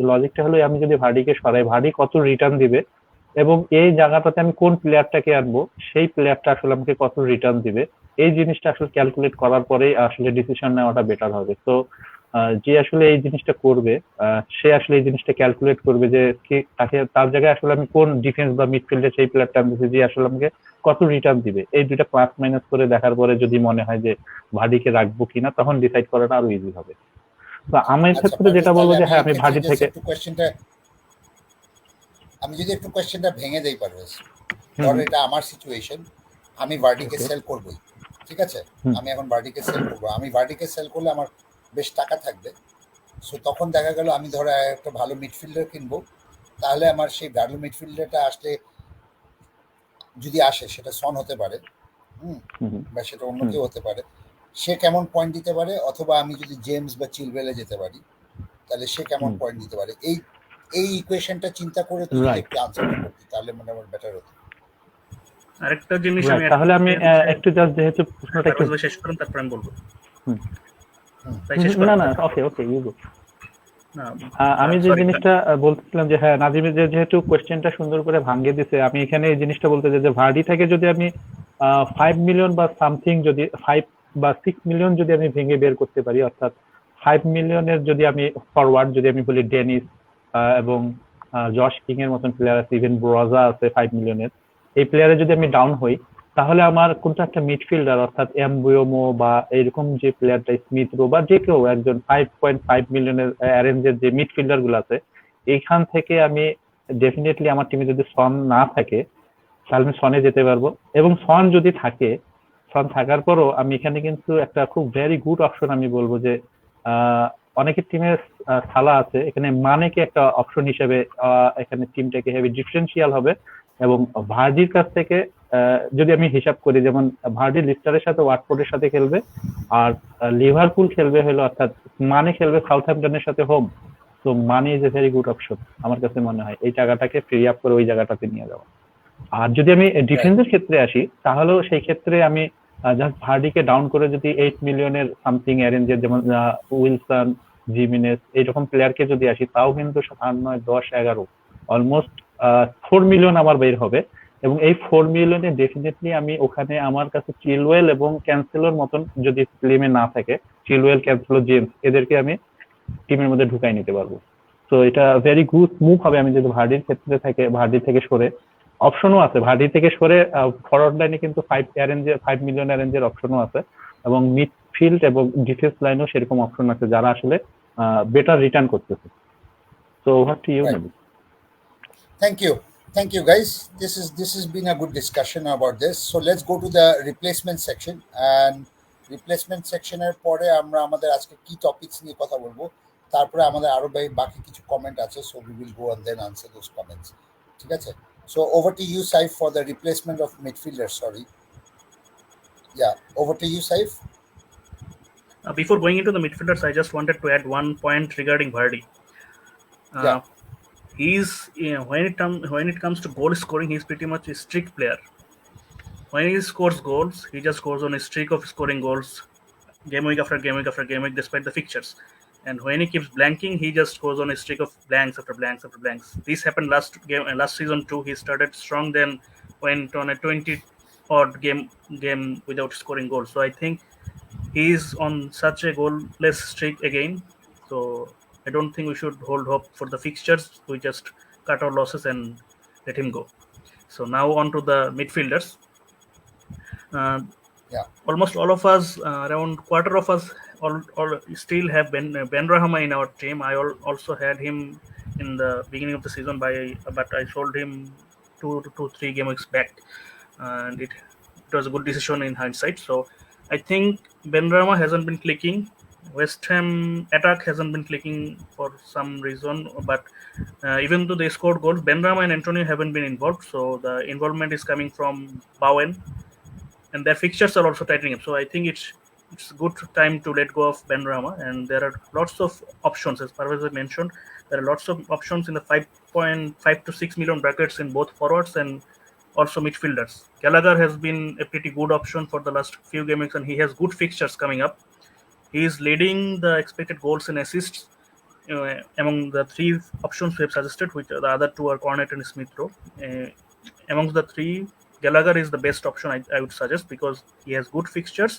লজিকটা হলো আমি যদি ভার্ডিকে সরাই ভার্ডি কত রিটার্ন দিবে এবং এই জায়গাটাতে আমি কোন প্লেয়ারটাকে আনবো সেই প্লেয়ারটা আসলে আমাকে কত রিটার্ন দিবে, এই জিনিসটা আসলে ক্যালকুলেট করার পরেই আসলে ডিসিশন নেওয়াটা বেটার হবে। তো যে আসলে এই জিনিসটা করবে সে আসলে এই জিনিসটা ক্যালকুলেট করবে যে তাকে তার জায়গায় আসলে আমি কোন ডিফেন্স বা মিডফিল্ডে সেই প্লেয়ারটা আনতেছি যে আসলে আমাকে কত রিটার্ন দিবে, এই দুইটা প্লাস মাইনাস করে দেখার পরে যদি মনে হয় যে ভার্ডিকে রাখবো কিনা তখন ডিসাইড করাটা আরো ইজি হবে। তো আমার ক্ষেত্রে যেটা বলবো যে হ্যাঁ আমি ভার্ডি থেকে আমি যদি একটু কোয়েশ্চেনটা ভেঙে দেই পারভেজ, ধর এটা আমার সিচুয়েশন, আমি ভার্ডিকে সেল করবই, ঠিক আছে, আমি এখন ভার্ডিকে সেল করবো, আমি ভার্ডিকে সেল করলে আমার বেশ টাকা থাকবে। সো তখন দেখা গেল আমি ধরো একটা ভালো মিডফিল্ডার কিনবো, তাহলে আমার সেই ভালো মিডফিল্ডারটা আসলে যদি আসে সেটা সন হতে পারে, বা সেটা অন্য কেউ হতে পারে, সে কেমন পয়েন্ট দিতে পারে, অথবা আমি যদি জেমস বা চিলওয়েলে যেতে পারি তাহলে সে কেমন পয়েন্ট দিতে পারে, এই ইকুয়েশনটা চিন্তা করে তুমি একটু আনসার করতে তাহলে মনে হয় বেটার হতো। আরেকটা জিনিস আমি তাহলে আমি একটু জাস্ট যেহেতু প্রশ্নটা একটু শেষ করুন তারপর আমি বলবো। না না ওকে ইউ গো। আমি যে জিনিসটা বলতেছিলাম যে হ্যাঁ নাজিম যেহেতু কোশ্চেনটা সুন্দর করে ভাঙিয়ে দিছে, আমি এখানে এই জিনিসটা বলতে চাই যে ভার্ডি থেকে যদি আমি 5 মিলিয়ন বা সামথিং যদি বা 6 মিলিয়ন যদি আমি ভেঙে বের করতে পারি, অর্থাৎ 5 মিলিয়নের যদি আমি ফরওয়ার্ড যদি আমি বলি, ডেনিস এবং জশ কিং এর মতন প্লেয়ার আছে, ইভেন ব্রজা আছে 5 মিলিয়নের, এই প্লেয়ারে যদি আমি ডাউন হই, তাহলে আমার কোনটা একটা মিডফিল্ডার অর্থাৎ এমবুয়োমো বা এরকম যে প্লেয়ারটা স্মিথ রো বা যে কেউ একজন 5.5 মিলিয়নের অ্যারেঞ্জের যে মিডফিল্ডার গুলো আছে, এইখান থেকে আমি ডেফিনেটলি আমার টিমে যদি সন না থাকে তাহলে আমি সনে যেতে পারবো। এবং সন যদি থাকে, সন থাকার পরও আমি এখানে কিন্তু একটা খুব ভেরি গুড অপশন আমি বলবো যে অনেকের টিমে সালা আছে, এখানে মানেকে একটা অপশন হিসেবে এখানে টিমটাকে হেভি ডিফারেন্সিয়াল হবে। এবং ভার্ডির কাছ থেকে যদি আমি হিসাব করি, যেমন ভার্ডি লিস্টারের সাথে ওয়াটফোর্ডের সাথে খেলবে, আর লিভারপুল খেলবে হলো, অর্থাৎ মানে খেলবে সাউথহ্যাম্পটনের সাথে হোম। তো মানে is a very good option আমার কাছে মনে হয়, এই জায়গাটাকে ফ্রি আপ করে ওই জায়গাটাতে নিয়ে যাওয়া। আর যদি আমি ডিফেন্সের ক্ষেত্রে আসি, তাহলেও সেই ক্ষেত্রে আমি জাস্ট ভার্ডিকে ডাউন করে যদি 8 মিলিয়নের সামথিং অ্যারেঞ্জের, যেমন উইলসন, জিমিনেস এইরকম প্লেয়ারকে যদি আসি, তাও কিন্তু 8, 9, 10, 11 অলমোস্ট 4 মিলিয়ন আমার বের হবে। এবং এই 4 মিলিয়নে ডেফিনেটলি আমি ওখানে আমার কাছে চিলওয়েল এবং ক্যান্সেলোর মতন যদি ক্লেমে না থাকে, চিলওয়েল, ক্যান্সেলো, জেমস এদেরকে আমি টিমের মধ্যে ঢুকাই নিতে পারবো। তো এটা ভেরি গুড মুভ হবে আমি যদি ভার্ডির ক্ষেত্রে থাকে, ভার্ডি থেকে সরে। অপশনও আছে ভার্ডি থেকে সরে ফরওয়ার্ড লাইনে কিন্তু 5 মিলিয়ন অ্যারেঞ্জের অপশনও আছে, এবং মিডফিল্ড এবং ডিফেন্স লাইনেও সেরকম অপশন আছে যারা আসলে বেটার রিটার্ন করতেছে। So over to you. Thank you guys. This has been a good discussion about this. So let's go to the replacement section, and replacement section এর পরে আমরা আমাদের আজকে কি টপিকস নিয়ে কথা বলবো, তারপরে আমাদের আরো বাকি কিছু কমেন্ট আছে, so we will go and then answer those comments. ঠিক আছে? So over to you, Saif, for the replacement of midfielder. Sorry. Yeah, over to you, Saif. Before going into the midfielders, I just wanted to add one point regarding Vardy. Yeah. He's when it comes to goal scoring, he's pretty much a streak player. When he scores goals, he just goes on a streak of scoring goals, game week after game week after game week, despite the fixtures. And when he keeps blanking, he just goes on a streak of blanks after blanks after blanks. This happened last season too. He started strong, then went on a 20-odd game without scoring goals. So I think he's on such a goalless streak again. So I don't think we should hold hope for the fixtures. We just cut our losses and let him go. So now on to the midfielders. Almost all of us, around quarter of us, all still have Benrahma in our team. I also had him in the beginning of the season, but I sold him 2-3 game weeks back, and it was a good decision in hindsight. So I think Benrahma hasn't been clicking. West Ham attack hasn't been clicking for some reason, but even though they scored goals, Benrahma and Antonio haven't been involved. So the involvement is coming from Bowen, and their fixtures are also tightening up. So I think it's good time to let go of Benrahma, and there are lots of options, as Parvez mentioned. There are lots of options in the 5.5 to 6 million brackets in both forwards and also midfielders. Gallagher has been a pretty good option for the last few game weeks, and he has good fixtures coming up. He is leading the expected goals and assists among the three options we have suggested, which the other two are Cornet and Smith Rowe. Amongst the three, Gallagher is the best option I would suggest, because he has good fixtures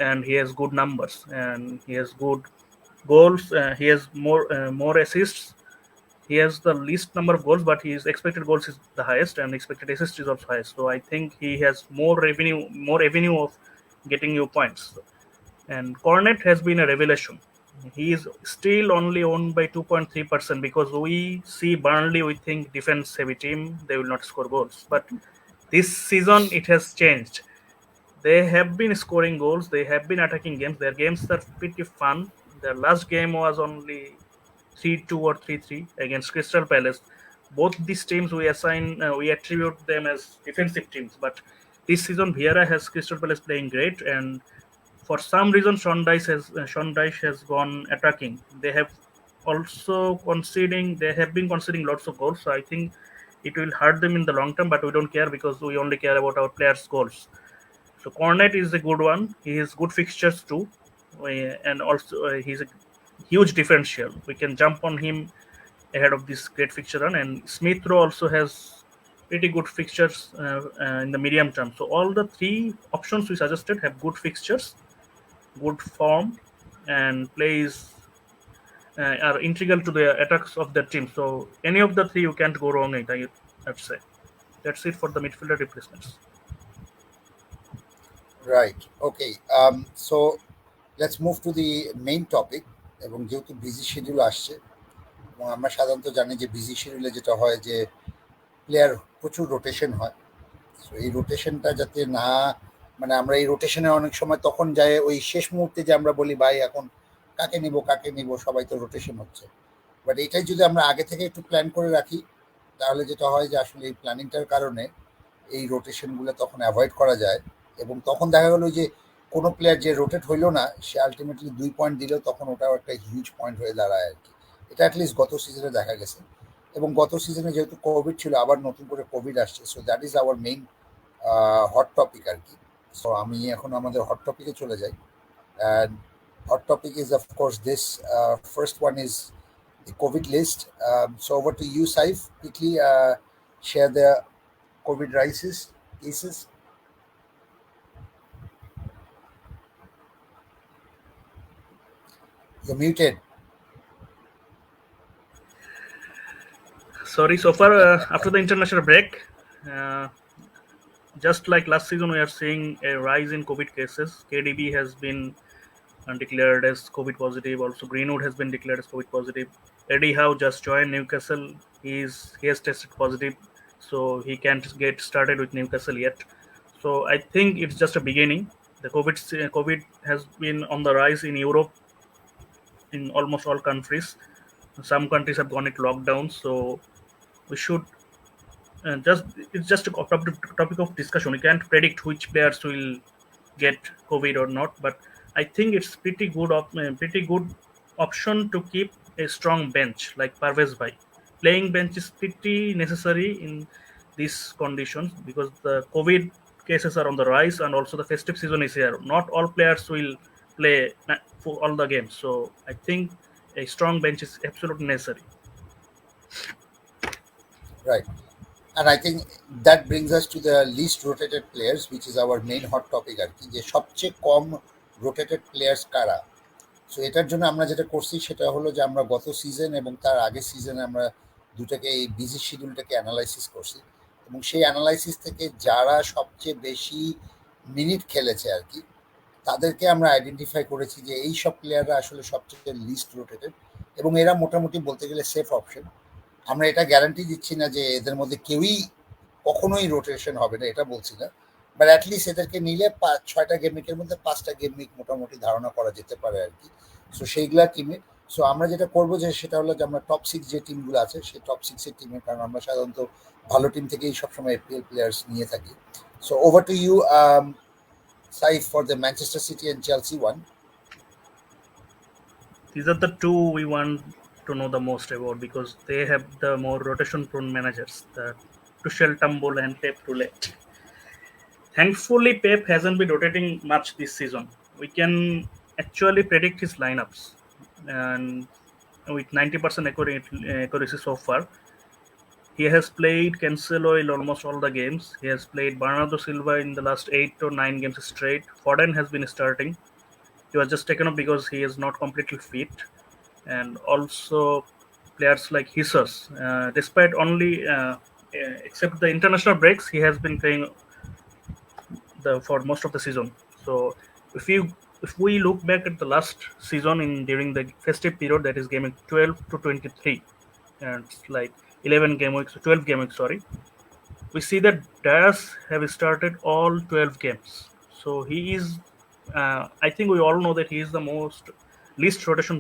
and he has good numbers and he has good goals. He has more assists. He has the least number of goals, but his expected goals is the highest and expected assists is also highest. So I think he has more avenue of getting you points. And Cornet has been a revelation. He is still only owned by 2.3%, because we see Burnley, we think defense heavy team, they will not score goals. But this season it has changed. They have been scoring goals, they have been attacking games, their games are pretty fun. Their last game was only 3-2 or 3-3 against Crystal Palace. Both these teams we attribute them as defensive teams, but this season Vieira has Crystal Palace playing great, and for some reason Sean Dyche has gone attacking. They have been conceding lots of goals, so I think it will hurt them in the long term, but we don't care because we only care about our players' goals. So Cornet is a good one. He has good fixtures too, and also he's a huge differential. We can jump on him ahead of this great fixture run. And Smith Rowe also has pretty good fixtures in the medium term. So all the three options we suggested have good fixtures, good form and plays are integral to the attacks of the team. So any of the three you can't go wrong. I'd say that's it for the midfielder replacements. Right. Okay. So let's move to the main topic. এবং যেহেতু busy schedule আসছে এবং আমরা সাধারণত জানি যে busy শিডিউলে যেটা হয় যে প্লেয়ার প্রচুর রোটেশন হয়। সো এই রোটেশনটা যাতে না মানে আমরা এই রোটেশনে অনেক সময় তখন যায় ওই শেষ মুহূর্তে যে আমরা বলি ভাই এখন কাকে নিব সবাই তো রোটেশন হচ্ছে। বাট এটাই যদি আমরা আগে থেকে একটু প্ল্যান করে রাখি তাহলে যেটা হয় যে আসলে এই প্ল্যানিংটার কারণে এই রোটেশনগুলো তখন অ্যাভয়েড করা যায় এবং তখন দেখা গেল যে কোনো প্লেয়ার যে রোটেট হইলো না সে আলটিমেটলি 2 পয়েন্ট দিলেও তখন ওটাও একটা হিউজ পয়েন্ট হয়ে দাঁড়ায় আর কি। এটা অ্যাটলিস্ট গত সিজনে দেখা গেছে এবং গত সিজনে যেহেতু কোভিড ছিল আবার নতুন করে কোভিড আসছে, so that is our main hot topic আর কি। সো আমি এখন আমাদের হট টপিকে চলে যাই। And hot topic is of course this. First one is the COVID list. So over to you, Saif. Quickly share the COVID cases. You're muted. Sorry, so far after the international break, uh, just like last season, we are seeing a rise in COVID cases. KDB has been declared as COVID positive. Also, Greenwood has been declared as COVID positive. Eddie Howe just joined Newcastle. He has tested positive, so he can't get started with Newcastle yet. So I think it's just a beginning. The COVID has been on the rise in Europe, in almost all countries. Some countries have gone into lockdown, so we should just it's just a topic of discussion. We can't predict which players will get COVID or not, but I think it's pretty good option to keep a strong bench like Parvez Bhai. Playing bench is pretty necessary in these conditions because the COVID cases are on the rise and also the festive season is here. Not all players will play for all the games, so I think a strong bench is absolutely necessary. Right. And I think that brings us to the least rotated players, which is our main hot topic আর কি, যে সবচেয়ে কম rotated players কারা। So এটার জন্য আমরা যেটা করছি সেটা হলো যে আমরা গত সিজন এবং তার আগের সিজনে আমরা দুটাকে এই বিজি শিডিউলটাকে অ্যানালাইসিস করছি এবং সেই অ্যানালাইসিস থেকে যারা সবচেয়ে বেশি মিনিট খেলেছে আর কি তাদেরকে আমরা আইডেন্টিফাই করেছি যে এই সব প্লেয়াররা আসলে সবচেয়ে লিস্ট রোটেটেড এবং এরা মোটামুটি বলতে গেলে সেফ অপশন। আমরা এটা গ্যারান্টি দিচ্ছি না যে এদের মধ্যে কেউই কখনোই রোটেশন হবে না, এটা বলছি না, বাট অ্যাটলিস্ট এদেরকে নিলে 6টা গেম উইকের মধ্যে 5টা গেম উইক মোটামুটি ধারণা করা যেতে পারে আর কি। সো সেইগুলা টিমে সো আমরা যেটা করবো যে সেটা হলো যে আমরা টপ 6 যে টিমগুলো আছে সেই টপ 6-এর টিমে, কারণ আমরা সাধারণত ভালো টিম থেকেই সবসময় এপিএল প্লেয়ার্স নিয়ে থাকি। So over to you Saif for the Manchester City and Chelsea one. These are the two we want to know the most about because they have the more rotation prone managers, the Tuchel Tumble and Pep Roulette. Thankfully, Pep hasn't been rotating much this season. We can actually predict his lineups, and with 90% accuracy so far. He has played Cancelo in almost all the games. He has played Bernardo Silva in the last 8 to 9 games straight. Foden has been starting. He was just taken off because he is not completely fit. And also players like Jesus, despite only except the international breaks, he has been playing for most of the season. So if we look back at the last season during the festive period, that is game 12 to 23, and it's like 11 game weeks, 12 game weeks, sorry, we see that Dias have started all 12 games. So he is, I think we all know that he is the least rotation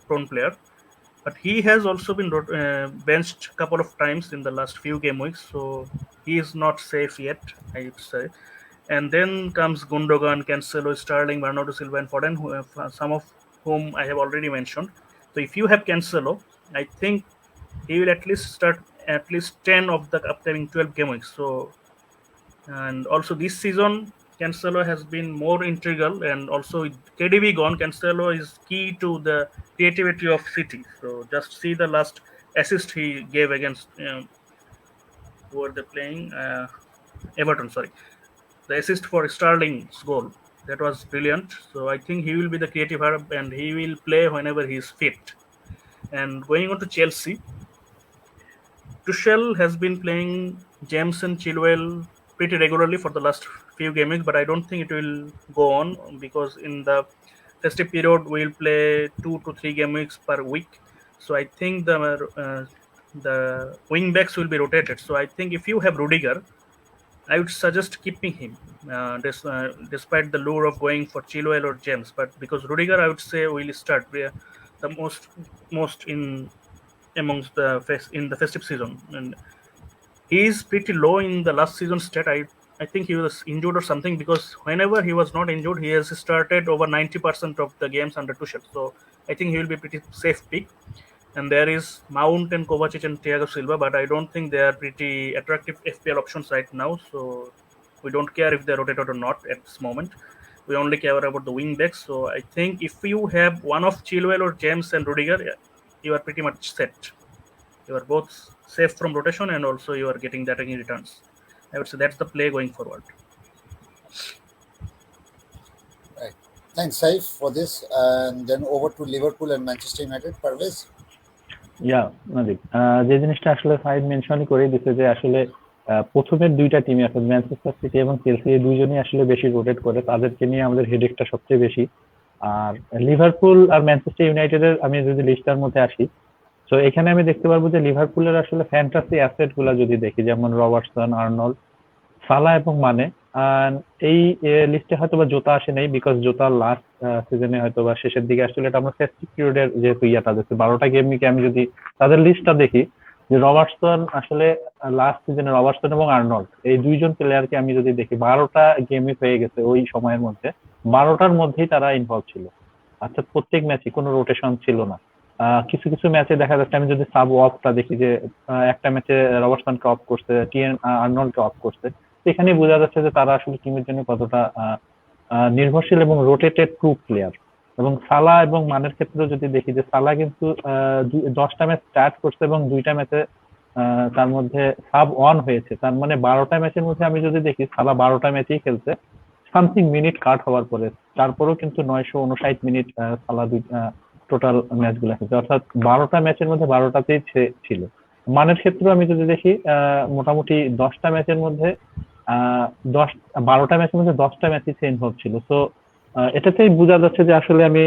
prone player, but he has also been benched a couple of times in the last few game weeks, so he is not safe yet, I would say. And then comes Gundogan, Cancelo, Sterling, Bernardo Silva, and Foden, some of whom I have already mentioned. So if you have Cancelo, I think he will at least start at least 10 of the upcoming 12 game weeks. So, and also this season, Cancelo has been more integral, and also with KDB gone, Cancelo is key to the creativity of City. So just see the last assist he gave against who are they playing? Everton, sorry. The assist for Sterling's goal. That was brilliant. So I think he will be the creative hub and he will play whenever he is fit. And going on to Chelsea, Tuchel has been playing James and Chilwell pretty regularly for the last few games, but I don't think it will go on because in the festive period we'll play 2 to 3 games per week. So I think the wing backs will be rotated. So I think if you have Rudiger, I would suggest keeping him, despite the lure of going for Chilwell or James. But because Rudiger, I would say will start the most in amongst in the festive season, and he is pretty low in the last season stat. I think he was injured or something because whenever he was not injured, he has started over 90% of the games under Tuchel. So I think he will be pretty safe pick. And there is Mount and Kovacic and Thiago Silva, but I don't think they are pretty attractive FPL options right now. So we don't care if they're rotated or not at this moment. We only care about the wing backs. So I think if you have one of Chilwell or James and Rudiger, you are pretty much set. You are both safe from rotation and also you are getting the attacking returns. I would say that's the play going forward. Right. Thanks, Saif, for this. And then over to Liverpool and Manchester United. Parvez? ইয়া নাজিব, যে জিনিসটা আসলে five মেনশনই করে দিচ্ছে যে আসলে প্রথমের দুইটা টিমই অর্থাৎ ম্যানচেস্টার সিটি এবং চেলসি এই দুইজনই আসলে বেশি রোটেট করে, তাদেরকে নিয়ে আমাদের হেডেকটা সবচেয়ে বেশি। আর লিভারপুল আর ম্যানচেস্টার ইউনাইটেডের আমি যদি লিস্টার মধ্যে আসি, তো এখানে আমি দেখতে পারবো যে লিভারপুলের আসলে ফ্যান্টাসি অ্যাসেট গুলা যদি দেখি, যেমন রবার্টসন, আর্নল্ড, সালা এবং মানে, এই লিস্টে হয়তো বা জোতা আসে নাই বিকজ জোতা লাস্ট সিজনে হয়তো বা শেষের দিকে আসলে এটা আমরা ফেস্টিভ পিরিয়ডের যেহেতু ইয়াটা দেখছি 12টা গেম নিয়ে আমি যদি তাদের লিস্টটা দেখি, যে রবার্টসন আসলে লাস্ট সিজনে রবার্টসন এবং আর্নল্ড এই দুইজন প্লেয়ারকে আমি যদি দেখি 12টা গেমই হয়ে গেছে ওই সময়ের মধ্যে, 12টার মধ্যেই তারা ইনভলভ ছিল, অর্থাৎ প্রত্যেক ম্যাচে কোনো রোটেশন ছিল না। কিছু কিছু ম্যাচে দেখা যাচ্ছে আমি যদি সাব অফটা দেখি যে একটা ম্যাচে রবার্টসনকে অফ করছে, টিএন আর্নল্ডকে অফ করছে, এখানে বোঝা যাচ্ছে যে তারা আসলে টিমের জন্য কতটা নির্ভরশীল এবং রোটেটেড প্রুফ প্লেয়ার। এবং সালা এবং মানের ক্ষেত্রেও যদি দেখি যে সালা কিন্তু 10টা ম্যাচ স্টার্ট করছে এবং 2টা ম্যাচে তার মধ্যে সাব অন হয়েছে, তার মানে 12টা ম্যাচের মধ্যে আমি যদি দেখি সালা 12টা ম্যাচেই খেলছে সামথিং মিনিট কাট হওয়ার পরে, তারপরেও কিন্তু 959 মিনিট সালা টোটাল ম্যাচগুলো খেলছে, অর্থাৎ 12টা ম্যাচের মধ্যে 12টাতেই ছিল। মানের ক্ষেত্রেও আমি যদি দেখি মোটামুটি 10টা ম্যাচের মধ্যে 12টা ম্যাচের মধ্যে 10টা ম্যাচই সে ইনভলভ ছিল। সো এটাতেই বোঝা যাচ্ছে যে আসলে আমি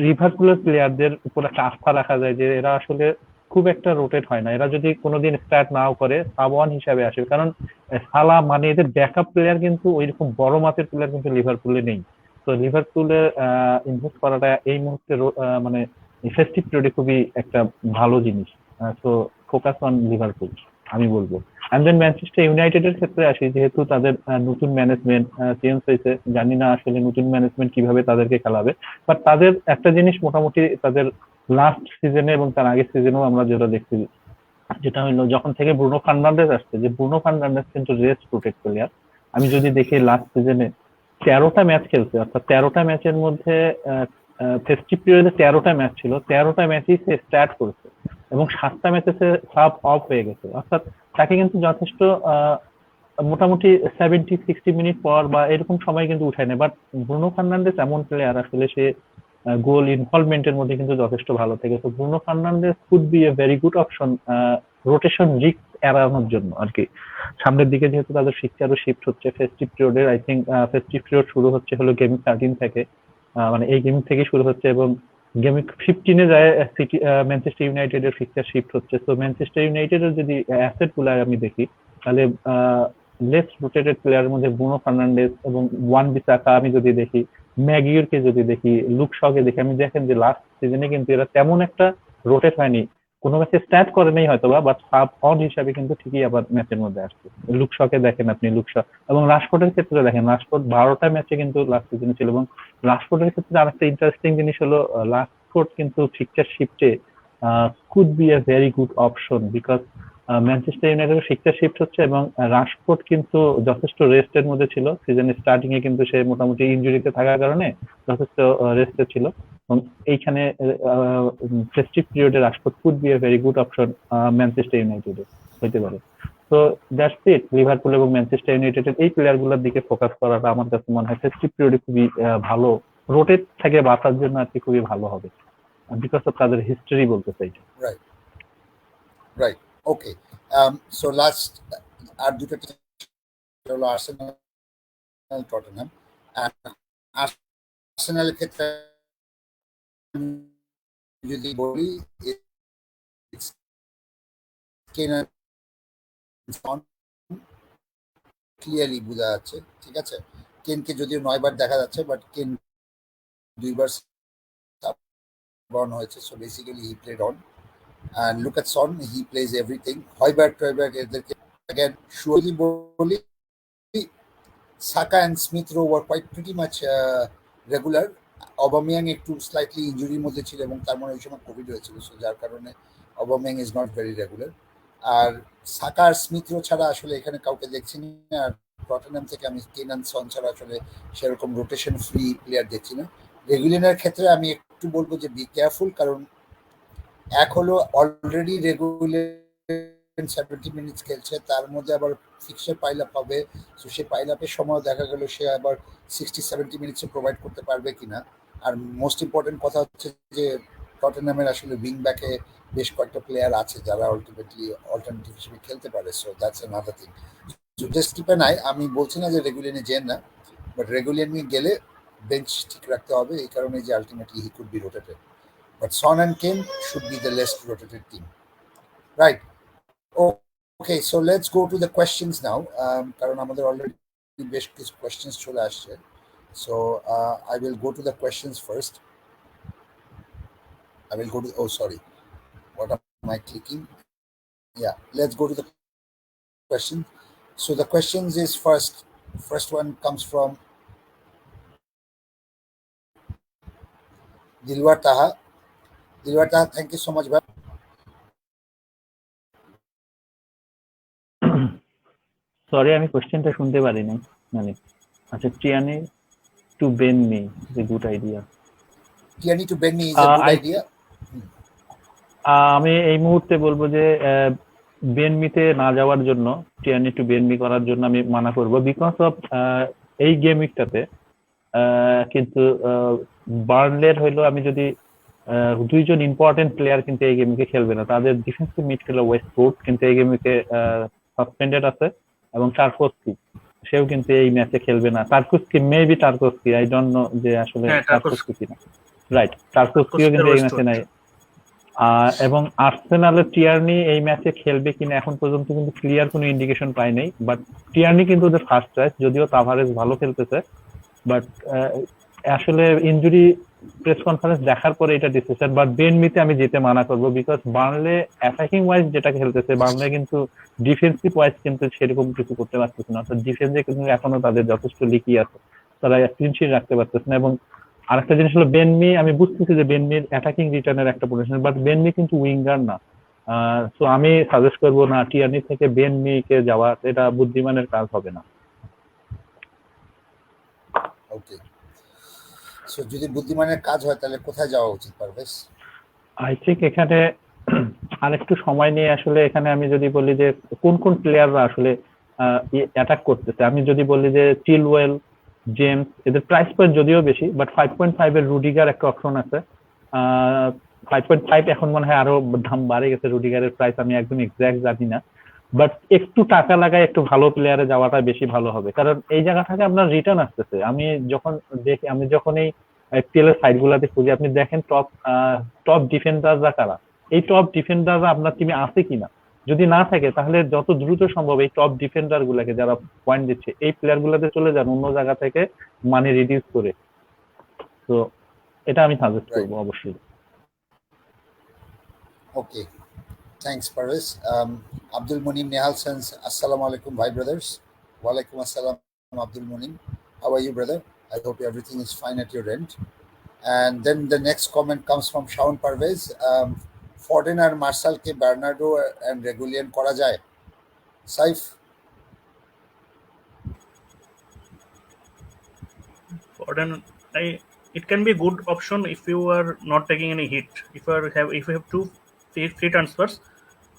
লিভারপুলের প্লেয়ারদের উপর একটা আস্থা রাখা যায় যে এরা আসলে খুব একটা রোটেট হয় না, এরা যদি কোনোদিন স্টার্ট নাও করে সাব ওয়ান হিসাবে আসে, কারণ সালা মানে এদের ব্যাকআপ প্লেয়ার কিন্তু ওইরকম বড় মাপের প্লেয়ার কিন্তু লিভারপুলে নেই। তো লিভারপুলে ইনভেস্ট করাটা এই মুহূর্তে মানে ফেস্টিভ পিরিয়ডে খুবই একটা ভালো জিনিস। তো ফোকাস অন লিভারপুল আমি বলবো। এন্ড দেন ম্যানচেস্টার ইউনাইটেডের ক্ষেত্রে আসি, যেহেতু তাদের নতুন ম্যানেজমেন্ট চেঞ্জ হয়েছে, জানি না আসলে নতুন ম্যানেজমেন্ট কিভাবে তাদেরকে খেলাবে, বাট তাদের একটা জিনিস মোটামুটি তাদের লাস্ট সিজনে এবং তার আগের সিজনেও আমরা যেটা দেখছি, যেটা হলো যখন থেকে ব্রুনো ফার্নান্ডেজ আসছে, যে ব্রুনো ফার্নান্ডেজ কিন্তু রেস্ট প্রোটেক্ট প্লেয়ার। আমি যদি দেখি লাস্ট সিজনে 13টা ম্যাচ খেলছে, অর্থাৎ 13টা ম্যাচের মধ্যে ফেস্টিভ পিরিয়ডে 13টা ম্যাচ ছিল, 13টা ম্যাচই সে স্টার্ট করেছে এবং 7টা ম্যাচে সে সাব অফ হয়ে গেছে, অর্থাৎ তাকে কিন্তু যথেষ্ট মোটামুটি 70-60 মিনিট পর বা এরকম সময় কিন্তু উঠায় না। বাট ব্রুনো ফার্নান্ডেজ এমন প্লেয়ার আসলে সে গোল ইনভলভমেন্টের মধ্যে কিন্তু যথেষ্ট ভালো থাকে। তো Bruno Fernandes could be a very good option rotation risk এড়ানোর জন্য আর কি। সামনের দিকে যেহেতু তাদের ফিক্সারও শিফট হচ্ছে ফেস্টিভ পিরিয়ডের, আই থিঙ্ক ফেস্টিভ পিরিয়ড শুরু হচ্ছে হলো গেমিং 13 থেকে, মানে এই গেমিং থেকেই শুরু হচ্ছে এবং গেমিং 15-এ যায় সিটি ম্যানচেস্টার ইউনাইটেডের ফিক্সার শিফট হচ্ছে। তো ম্যানচেস্টার ইউনাইটেডের যদি অ্যাসেট গুলো আমি দেখি, তাহলে লেস রোটেটেড প্লেয়ারের মধ্যে ব্রুনো ফার্নান্ডেজ এবং ওয়ান বিসাকা আমি যদি দেখি, ম্যাগিউরকে যদি দেখি, লুক শকে দেখি, আমি দেখেন যে লাস্ট সিজনে কিন্তু এরা তেমন একটা রোটেট হয়নি, কোনো ম্যাচে স্টার্ট করে নেই হয়তোবা, বাট সাব অন হিসাবে কিন্তু ঠিকই আবার ম্যাচের মধ্যে আসছে। লুক শকে দেখেন আপনি, লুক শক এবং রাশফোর্ডের ক্ষেত্রে দেখেন, রাশফোর্ড 12টা ম্যাচে কিন্তু লাস্ট সিজনে ছিল। এবং রাশফোর্ডের ক্ষেত্রে আরেকটা ইন্টারেস্টিং জিনিস হলো রাশফোর্ড কিন্তু ফিক্সার শিফটে could be a very good option because Manchester ইউনাইটেডের ফিক্সার শিফট হচ্ছে এবং রাশফোর্ড কিন্তু যথেষ্ট রেস্টের মধ্যে ছিল সিজনের স্টার্টিং এ, কিন্তু সে মোটামুটি ইনজুরিতে থাকার কারণে যথেষ্ট রেস্টে ছিল এবং এইখানে ফেস্টিভ পিরিয়ডে Rashford could be a very good option Manchester ইউনাইটেডে হইতে পারে। So that's it. লিভারপুল এবং ম্যানচেস্টার ইউনাইটেডের এই প্লেয়ারগুলোর দিকে ফোকাস করাটা আমার কাছে মনে হয় ফেস্টিভ পিরিয়ডে খুবই ভালো, রোটেট থেকে বাঁচার জন্য আর কি খুবই ভালো হবে, বিকজ অফ তাদের হিস্ট্রি বলতে চাইছি। Right okay. সো লাস্ট আর দুটো টিম হলো আর্সেনাল, টটেনহাম। আর্সেনালের ক্ষেত্রে যদি বলি ক্লিয়ারলি বোঝা যাচ্ছে, ঠিক আছে। কেনকে যদিও 9বার দেখা যাচ্ছে, বাট কেন 2বার হয়েছে, so basically he played on. And look at Son, he plays everything. Højbjerg, এদেরকে again surely বলি, Saka and Smith Rowe were quite pretty much regular. Aubameyang একটু স্লাইটলি ইনজুরির মধ্যে ছিল এবং তার মনে ওই সময় কোভিড হয়েছিল, সো যার কারণে Aubameyang is not very regular. আর সাকা আর স্মিথ রো ছাড়া আসলে এখানে কাউকে দেখছি না। আর টটেনহাম থেকে আমি কেন অ্যান্ড সন ছাড়া আসলে সেরকম রোটেশন ফ্রি প্লেয়ার দেখছি না। রেগুলিনের ক্ষেত্রে আমি একটু বলবো যে বি কেয়ারফুল, কারণ এক হলো অলরেডি রেগুলার 70 মিনিটস খেলছে, তার মধ্যে আবার ফিক্সচার পাইল আপ হবে, তো সেই পাইল আপের সময় দেখা গেল সে আবার 60-70 মিনিটসে প্রোভাইড করতে পারবে কিনা। আর মোস্ট ইম্পর্টেন্ট কথা হচ্ছে যে টটেনহামের আসলে উইং ব্যাকে বেশ কয়েকটা প্লেয়ার আছে যারা আলটিমেটলি অল্টারনেটিভ হিসেবে খেলতে পারে, so that's another thing. So just keep an I. আমি বলছি না যে রেগুলিয়ানে যেন না, বাট রেগুলিয়ানে গেলে বেঞ্চ ঠিক রাখতে হবে, এই কারণে যে ultimately he could be rotated. But Son and Kane should be the less rotated team. Right. Okay, so let's go to the questions now. কারণ আমাদের already বেশ কিছু questions চলে আসছে. So I will go to the questions first. I will go to, oh sorry, what am I clicking? Yeah, let's go to the questions. So the questions is first one comes from Dilwar Taha. Dilwar Taha, thank you so much. Sorry, আমি কোশ্চেনটা শুনতে পারি নাই। মানে আচ্ছা, Tierney to Ben Mee is a good idea. Tierney to Ben me is a good idea. আমি এই মুহূর্তে বলবো যে বেন মিতে না যাওয়ার জন্য, টিয়ানি টু বেন মি করার জন্য আমি মানা করব, বিকজ অফ এই গেম উইকটাতে কিন্তু বার্নলের হইলো, আমি যদি দুইজন ইম্পর্টেন্ট প্লেয়ার কিন্তু এই গেমকে খেলবে না, তাদের ডিফেন্সিভ মিডফিল্ডার ওয়েস্টউড কিন্তু এই গেমকে সাসপেন্ডেড আছে, এবং টার্কোস্কি সেও কিন্তু এই ম্যাচে খেলবে না। টার্কোস্কি, মেবি টার্কোস্কি, আই ডোন্ট নো যে আসলে টার্কোস্কি কিনা। রাইট, টার্কোস্কিও কিন্তু এই ম্যাচে নাই। এবং আর্সেনালের টিয়ারনি এই ম্যাচে খেলবে কিনা এখন পর্যন্ত কিন্তু ক্লিয়ার কোনো ইন্ডিকেশন পাই নাই, বাট টিয়ারনি কিন্তু ওদের ফার্স্ট চয়েস, যদিও তাভারেজ ভালো খেলতেছে, বাট আসলে ইনজুরি প্রেস কনফারেন্স দেখার পরে এটা ডিসিশন। বাট বেন মিতে আমি যেতে মানা করবো, বিকজ বার্নলে অ্যাটাকিং ওয়াইজ যেটা খেলতেছে, বার্নলে কিন্তু ডিফেন্সিভ ওয়াইজ কিন্তু সেরকম কিছু করতে পারতেছে না, অর্থাৎ ডিফেন্সে কিন্তু এখনো তাদের যথেষ্ট লিকি আছে, তারা ক্লিন শিট রাখতে পারতেছে না। এবং আরেকটা জিনিস হলো বেনমি, আমি বুঝতেছি যে বেনমির অ্যাটাকিং রিটার্নের একটা পোটেনশিয়াল, বাট বেনমি কিন্তু উইঙ্গার না। সো আমি সাজেস্ট করবো না টিয়ারনি থেকে বেনমি কে যাওয়া, এটা বুদ্ধিমানের কাজ হবে না। ওকে, সো যদি বুদ্ধিমানের কাজ হয় তাহলে কোথায় যাওয়া উচিত পারভেজ? আই থিঙ্ক এখানে আরেকটু সময় নিয়ে, আসলে এখানে আমি যদি বলি যে কোন কোন প্লেয়াররা আসলে অ্যাটাক করতেছে, আমি যদি বলি যে চিলওয়েল, জেমস, এদের প্রাইস পয়েন্ট যদিও বেশি, বাট 5.5 এর রুডিগার একটা অপশন আছে। 5.5 এখন মনে হয় আরো দাম বাড়ে গেছে রুডিগারের প্রাইস, আমি একদম এক্সাক্ট জানি না, বাট একটু টাকা লাগায় একটু ভালো প্লেয়ারে যাওয়াটা বেশি ভালো হবে, কারণ এই জায়গা থেকে আপনার রিটার্ন আসতেছে। আমি যখন এই আইপিএল এর সাইট গুলাতে খুঁজি, আপনি দেখেন টপ ডিফেন্ডাররা কারা, এই টপ ডিফেন্ডাররা আপনার টিমে আছে কিনা, যদি না থাকে তাহলে যত দ্রুত সম্ভব এই টপ ডিফেন্ডার গুলাকে, যারা পয়েন্ট দিচ্ছে, এই প্লেয়ার গুলাতে চলে যান অন্য জায়গা থেকে মানি রিডিউস করে। তো এটা আমি সাজেস্ট করবো অবশ্যই। ওকে, থ্যাঙ্কস পারভেজ। আব্দুল মুনিম নেহাল সেন্স, আসসালামু আলাইকুম ভাই ব্রাদার্স। ওয়ালাইকুম আসসালাম Abdul Munim. How are you, brother? I hope everything is fine at your end. And then the next comment comes from Shaun Parvez. Foden and Marshall ke Bernardo and Regulian kora jay. Saif? Foden, it can be a good option if you are not taking any hit. If you have two free transfers,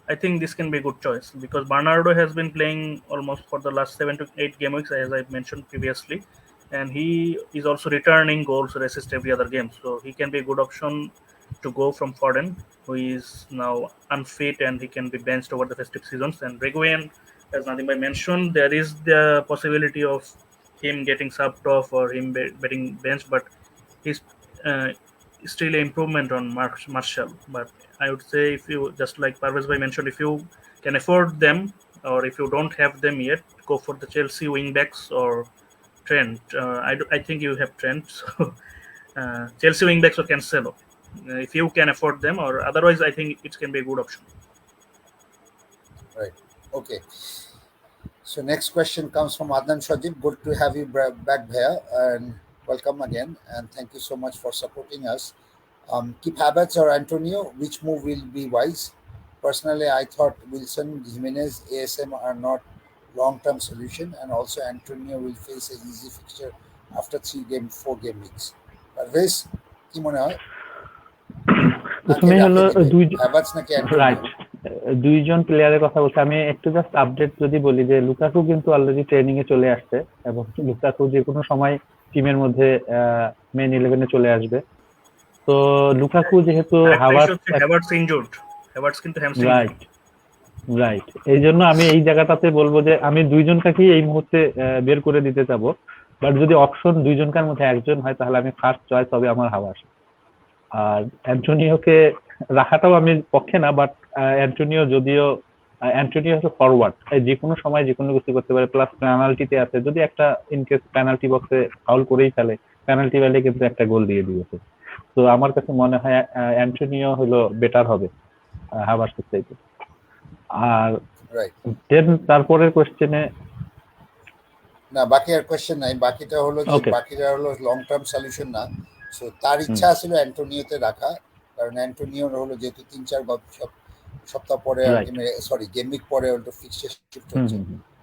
I think this can be a good choice because Bernardo has been playing almost for the last 7 to 8 game weeks, as I mentioned previously, and he is also returning goals or assists every other game. So he can be a good option to go from Foden, who is now unfit and he can be benched over the festive seasons. And Reguilon, as nothing by mentioned, there is the possibility of him getting subbed off or him getting benched, but he's uh, still an improvement on Marshall. But I would say, if you, just like Parvez Bhai mentioned, if you can afford them or if you don't have them yet, go for the Chelsea wingbacks or Trent. I think you have Trent, so Chelsea wingbacks or Cancelo. If you can afford them, or otherwise, I think it can be a good option. Right. Okay. So next question comes from Adnan Shajib. Good to have you back here, and welcome again. And thank you so much for supporting us. Keep Havertz or Antonio, which move will be wise? Personally, I thought Wilson, Jimenez, ASM are not long-term solution, and also Antonio will face a easy fixture after 4 game weeks. Parvez, কি মনে হয়? তুমি হলো দুই Havertz নাকি right Antonio? দুইজন প্লেয়ারের কথা বলছি। আমি একটু জাস্ট আপডেট যদি বলি যে লুকাকু কিন্তু অলরেডি ট্রেনিং এ চলে আসছে এবং লুকাকু যে কোনো সময় টিমের মধ্যে মেন 11-এ চলে আসবে। তো লুকাকু যেহেতু হাভার্টস ইনজুরড, হাভার্টস কিন্তু হ্যামস্ট্রিং। রাইট রাইট, এই জন্য আমি এই জায়গাটাতে বলবো যে আমি দুইজনকেই এই মুহূর্তে বের করে দিতে চাবো। বাট যদি অপশন দুইজনকার মধ্যে একজন হয় তাহলে আমি ফার্স্ট চয়েস হবে আমার হাভার্টস। আর অ্যান্টোনিওকে রাখাটাও আমি পক্ষে না, বাট অ্যান্টোনিও যদিও অ্যান্টোনিও হচ্ছে ফরওয়ার্ড, যে কোনো সময় যে কোনো কিছু করতে পারে, প্লাস পেনাল্টিতে আছে, যদি একটা ইনকেস পেনাল্টি বক্সে ফাউল করেই ফেলে, পেনাল্টি পেলে কিন্তু একটা গোল দিয়ে দিয়েছে। তো আমার কাছে মনে হয় অ্যান্টোনিও হলো বেটার হবে হাভার্টসের চাইতে। আর দেন তারপরের কোশ্চেনে না, বাকি আর কোশ্চেন নাই। বাকিটা হলো যে বাকিটা হলো লং টার্ম সলিউশন না। সো তার ইচ্ছা ছিল অ্যান্টোনিওতে রাখা, কারণ অ্যান্টোনিওর হলো যেহেতু 3-4 সপ্তাহ পরে গেম উইক পরে ওটা ফিক্সচার শিফট হচ্ছে,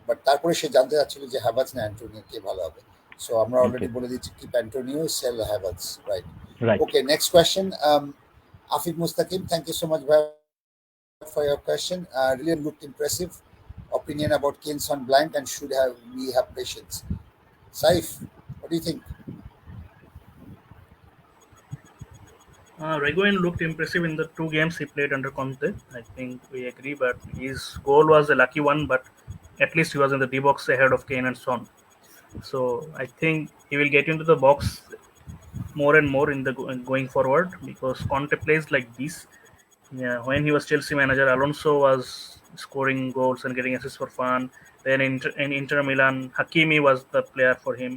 বাট তারপরে সে জানতে চাচ্ছিল যে হ্যাভার্টস না অ্যান্টোনিও কে ভালো হবে। সো আমরা অলরেডি বলে দিচ্ছি keep Antonio, sell Havertz. Right. Okay, next question, Afiq Mustakim, thank you so much for your question. Really looked impressive. Opinion about Kane on blank, and should we have patience? Saif, what do you think? Reguilon looked impressive in the 2 games he played under Conte. I think we agree, but his goal was a lucky one, but at least he was in the D box ahead of Kane and Son. So I think he will get into the box more and more in the going forward, because Conte plays like this. Yeah, when he was Chelsea manager, Alonso was scoring goals and getting assists for fun. Then in Inter Milan, Hakimi was the player for him.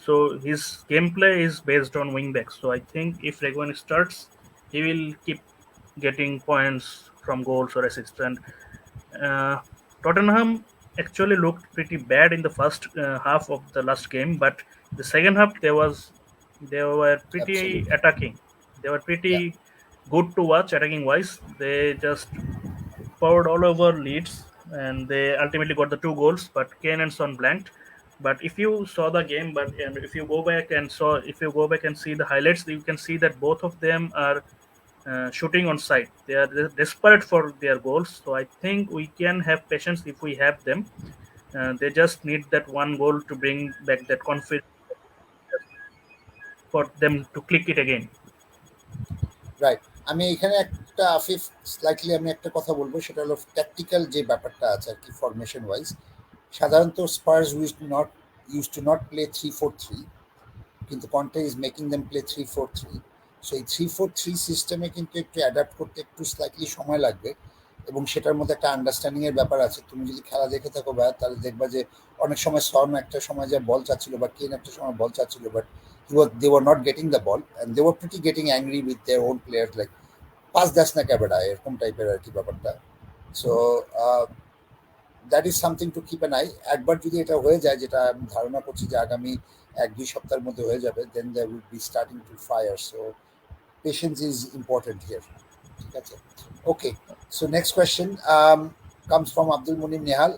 So his gameplay is based on wingbacks. So I think if Reguilon starts, he will keep getting points from goals or assists. And Tottenham actually looked pretty bad in the first half of the last game, but the second half they were pretty attacking. They were pretty good to watch attacking wise. They just poured all over Leeds and they ultimately got the 2 goals, but Kane and Son blanked. But if you saw the game, if you go back and see the highlights, you can see that both of them are shooting on side. They are desperate for their goals. So I think we can have patience if we have them. They just need that one goal to bring back that confidence for them to click it again. Right. আমি এখানে একটা Afif slightly আমি একটা কথা বলবো, সেটা হলো tactical যে ব্যাপারটা আছে আর কি, ফরমেশন ওয়াইজ সাধারণত Spurs used to not play 3-4-3, কিন্তু Conte is making them play 3-4-3। সো এই 3-4-3 সিস্টেমে কিন্তু একটু অ্যাডাপ্ট করতে একটু স্লাইটলি সময় লাগবে, এবং সেটার মধ্যে একটা আন্ডারস্ট্যান্ডিং এর ব্যাপার আছে। তুমি যদি খেলা দেখে থাকো তাহলে দেখবা যে অনেক সময় সন একটা সময় যে বল চাচ্ছিল বা কেন একটা সময় বল চাচ্ছিল, but they were not getting the ball and they were pretty getting angry with their own players, like pass Das না ক্যাবেডা এরকম টাইপের আর কি ব্যাপারটা। So that is something to keep an I. একবার যদি এটা হয়ে যায়, যেটা আমি ধারণা করছি যে আগামী 1-2 সপ্তাহের মধ্যে হয়ে যাবে, then they will be starting to fire. So patience is important here. ঠিক আছে, okay. So next question comes from Abdul Munim Nehal.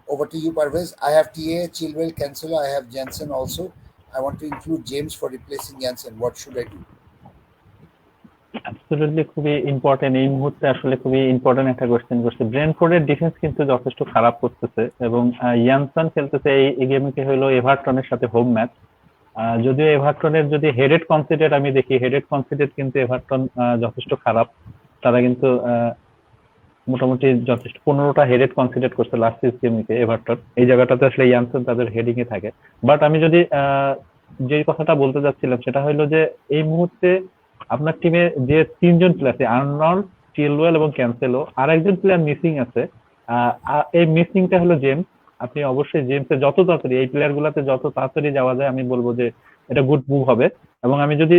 Over to you, Parvez. I have TA, Chilwell, Cancelo. I have Jensen also. I want to include James for replacing Janssen. What should I do? So absolutely খুবই important, এই মুহূর্তে আসলে খুবই important একটা question করছে। ব্রেন্টফোর্ডের defence কিন্তু যথেষ্ট খারাপ করতেছে এবং ইয়ানসন খেলতেছে এই গেমকে হলো এভারটনের সাথে হোম ম্যাচ। যদিও এভারটনের যদি হেডেড কনসিডার আমি দেখি, হেডেড কনসিডার কিন্তু এভারটন যথেষ্ট খারাপ। তারা কিন্তু মোটামুটি যথেষ্ট 15টা হেডেড কনসিডার করছে লাস্ট 6 গেমকে এভারটন। এই জায়গাটাতে আসলে ইয়ানসন তাদের হেডিং এ থাকে। বাট আমি যদি যে কথাটা বলতে যাচ্ছিলাম সেটা হলো যে এই মুহূর্তে আপনার টিমে যে 3জন প্লেয়ার আছে, আর্নল্ড, চিলওয়েল এবং ক্যান্সেলো, আর একজন প্লেয়ার মিসিং আছে। এই মিসিংটা হলো জেমস। আপনি অবশ্যই জেমসের যত তাড়াতাড়ি এই প্লেয়ার গুলাতে যত তাড়াতাড়ি যাওয়া যায় আমি বলবো যে এটা গুড মুভ হবে। এবং আমি যদি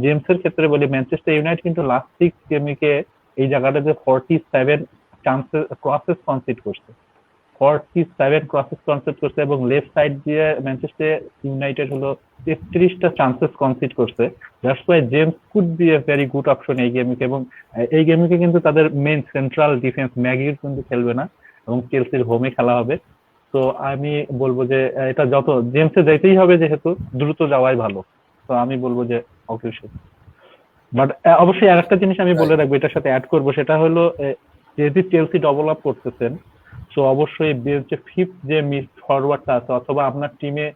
জেমসের ক্ষেত্রে বলি, ম্যানচেস্টার ইউনাইটেড কিন্তু লাস্ট 6 গেমকে এই জায়গাটাতে 47 চান্সেস ক্রসেস কনসিড করছে, 47 ক্রসেস কনসিড করছে এবং লেফট সাইড দিয়ে ম্যানচেস্টার ইউনাইটেড হলো 33টা চান্সেস কনসিড করছে। That's why James could be a very good option এই গেমকে। এবং এই গেমকে কিন্তু তাদের মেইন সেন্ট্রাল ডিফেন্স ম্যাগির কিন্তু খেলবে না এবং চেলসির হোমে খেলা হবে। তো আমি বলবো যে এটা যত জেমসে যাইতেই হবে, যেহেতু দ্রুত যাওয়াই ভালো। তো আমি বলবো যে অবশ্যই। বাট অবশ্যই আরেকটা জিনিস আমি বলে রাখবো, এটার সাথে অ্যাড করবো, সেটা হলো যেহেতু চেলসি ডেভেলপ করতেছেন, সো অবশ্যই যে ফিফথ যে মিড ফরওয়ার্ডটা আছে অথবা আপনার টিমে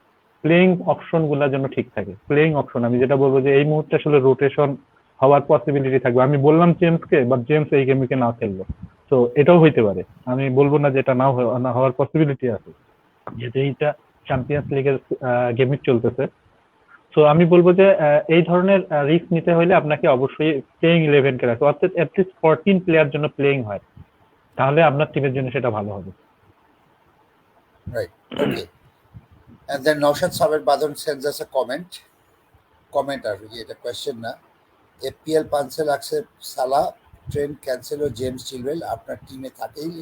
প্লেইং অপশন গুলা যেন ঠিক থাকে। প্লেইং অপশন আমি যেটা বলবো যে এই মুহূর্তে আসলে রোটেশন হওয়ার পসিবিলিটি থাকবে। আমি বললাম জেমসকে, বাট জেমস এই গেমকে না খেললো, তো এটাও হইতে পারে। আমি বলবো না যে এটা না হওয়ার পসিবিলিটি আছে, যেহেতু এইটা চ্যাম্পিয়ন্স লিগের গেমিং চলতেছে। তো আমি বলবো যে এই ধরনের রিস্ক নিতে হলে আপনাকে অবশ্যই প্লেইং 11 কে রাখতে, অর্থাৎ অ্যাটলিস্ট 14 প্লেয়ার জন্য প্লেইং হয়, তাহলে আপনার টিমের জন্য সেটা ভালো হবে। Right. Okay. And then Naushad Saber Badon sends us a comment আর কি, এটা কোয়েশ্চেন না। এপিএল পাঁচে লাগছে সালা, ট্রেন্ট, ক্যান্সেলো, জেমস, চিলওয়েল আপনার টিমে থাকেই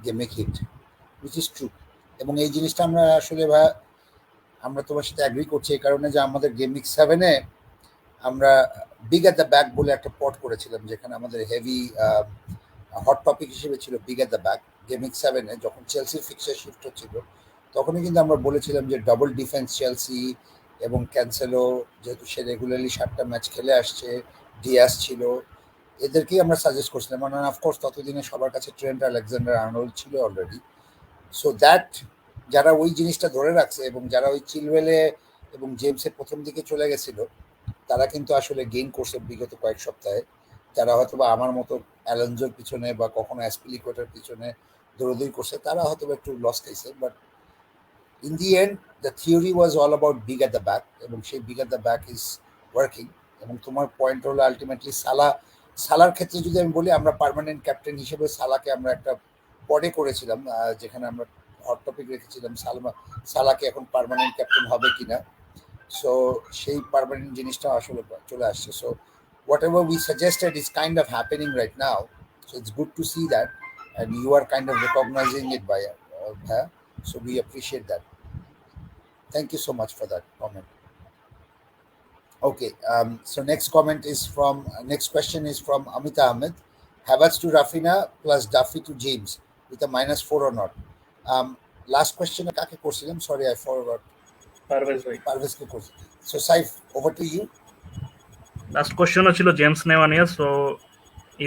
গেমে হিট, উইচ ইজ ট্রু। এবং এই জিনিসটা আমরা আসলে আমরা তোমার সাথে অ্যাগ্রি করছি এই কারণে যে আমাদের গেমিং 7-এ আমরা বিগ অ্যাট দ্য ব্যাক বলে একটা পট করেছিলাম, যেখানে আমাদের হেভি হট টপিক হিসেবে ছিল big at the back. Gaming 7-এ যখন চেলসির ফিক্সার শিফট হচ্ছিল তখনই কিন্তু আমরা বলেছিলাম যে ডাবল ডিফেন্স চেলসি এবং ক্যান্সেলো, যেহেতু সে রেগুলারলি 7টা ম্যাচ খেলে আসছে, ডিয়াস ছিল, এদেরকেই আমরা সাজেস্ট করছিলাম। মানে অফকোর্স ততদিনে সবার কাছে ট্রেন্ট আলেকজান্ডার আর্নল্ড ছিল অলরেডি। সো দ্যাট যারা ওই জিনিসটা ধরে রাখছে এবং যারা ওই চিলওয়েলে এবং জেমসের প্রথম দিকে চলে গেছিল, তারা কিন্তু আসলে গেইন করছে বিগত কয়েক সপ্তাহে। যারা হয়তো বা আমার মতো অ্যালেনজোর পিছনে বা কখনো অ্যাসপিলিকোটার পিছনে দৌড়দৌড়ি করছে, তারা হয়তো একটু লস খাইছে। But in the end the theory was all about big at the back, এবং সেই big at the back is working। এবং তোমার পয়েন্ট হলো আলটিমেটলি সালার ক্ষেত্রে যদি আমি বলি, আমরা পার্মানেন্ট ক্যাপ্টেন হিসেবে সালাকে আমরা একটা পডে করেছিলাম, যেখানে আমরা হট টপিক রেখেছিলাম সালাকে এখন পার্মানেন্ট ক্যাপ্টেন হবে কিনা। সো সেই পার্মানেন্ট জিনিসটা আসলে চলে আসছে। So whatever we suggested is kind of happening right now, so it's good to see that, and you are kind of recognizing it by so we appreciate that. Thank you so much for that comment. Okay, so next question is from Amita Ahmed. Havertz to Rafinha plus Duffy to James with a -4 or not? Last question kake korchilam, sorry I forgot. Parvez ke korchi. So Saif, over to you. Last question chilo James newa niya, so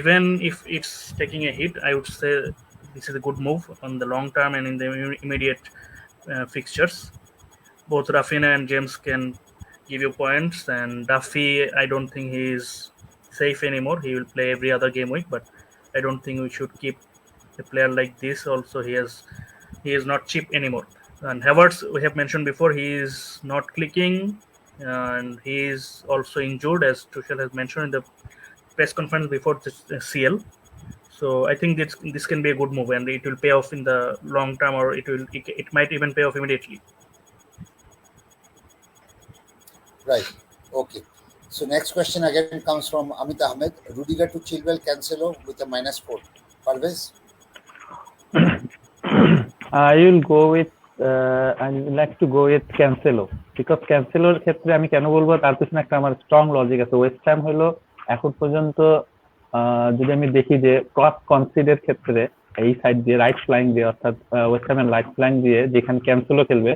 even if it's taking a hit, I would say this is a good move on the long term and in the immediate fixtures. Both Rafinha and James can give you points, and Duffy, I don't think he is safe anymore. He will play every other game week, but I don't think we should keep a player like this. Also, he is not cheap anymore. And Havertz, we have mentioned before, he is not clicking, and he is also injured, as Tuchel has mentioned in the press conference before the CL. So I think this can be a good move, and it will pay off in the long term, or it might even pay off immediately. Right. Okay. So next question again comes from Amit Ahmed. Rudiger to Chilwell, Cancelo with a -4. Parvez? I will go with I would like to go with Cancelo, because Canceloর ক্ষেত্রে আমি কেন বলবো, তার পিছনে একটা আমার strong logic আছে। West Ham হলো এখন পর্যন্ত যদি আমি দেখি যে ক্রস কনসিডের ক্ষেত্রে এই সাইড দিয়ে রাইট ফ্ল্যাঙ্ক দিয়ে, অর্থাৎ ওয়েস্ট হ্যামের রাইট ফ্ল্যাঙ্ক দিয়ে যেখানে ক্যান্সেলো খেলবে,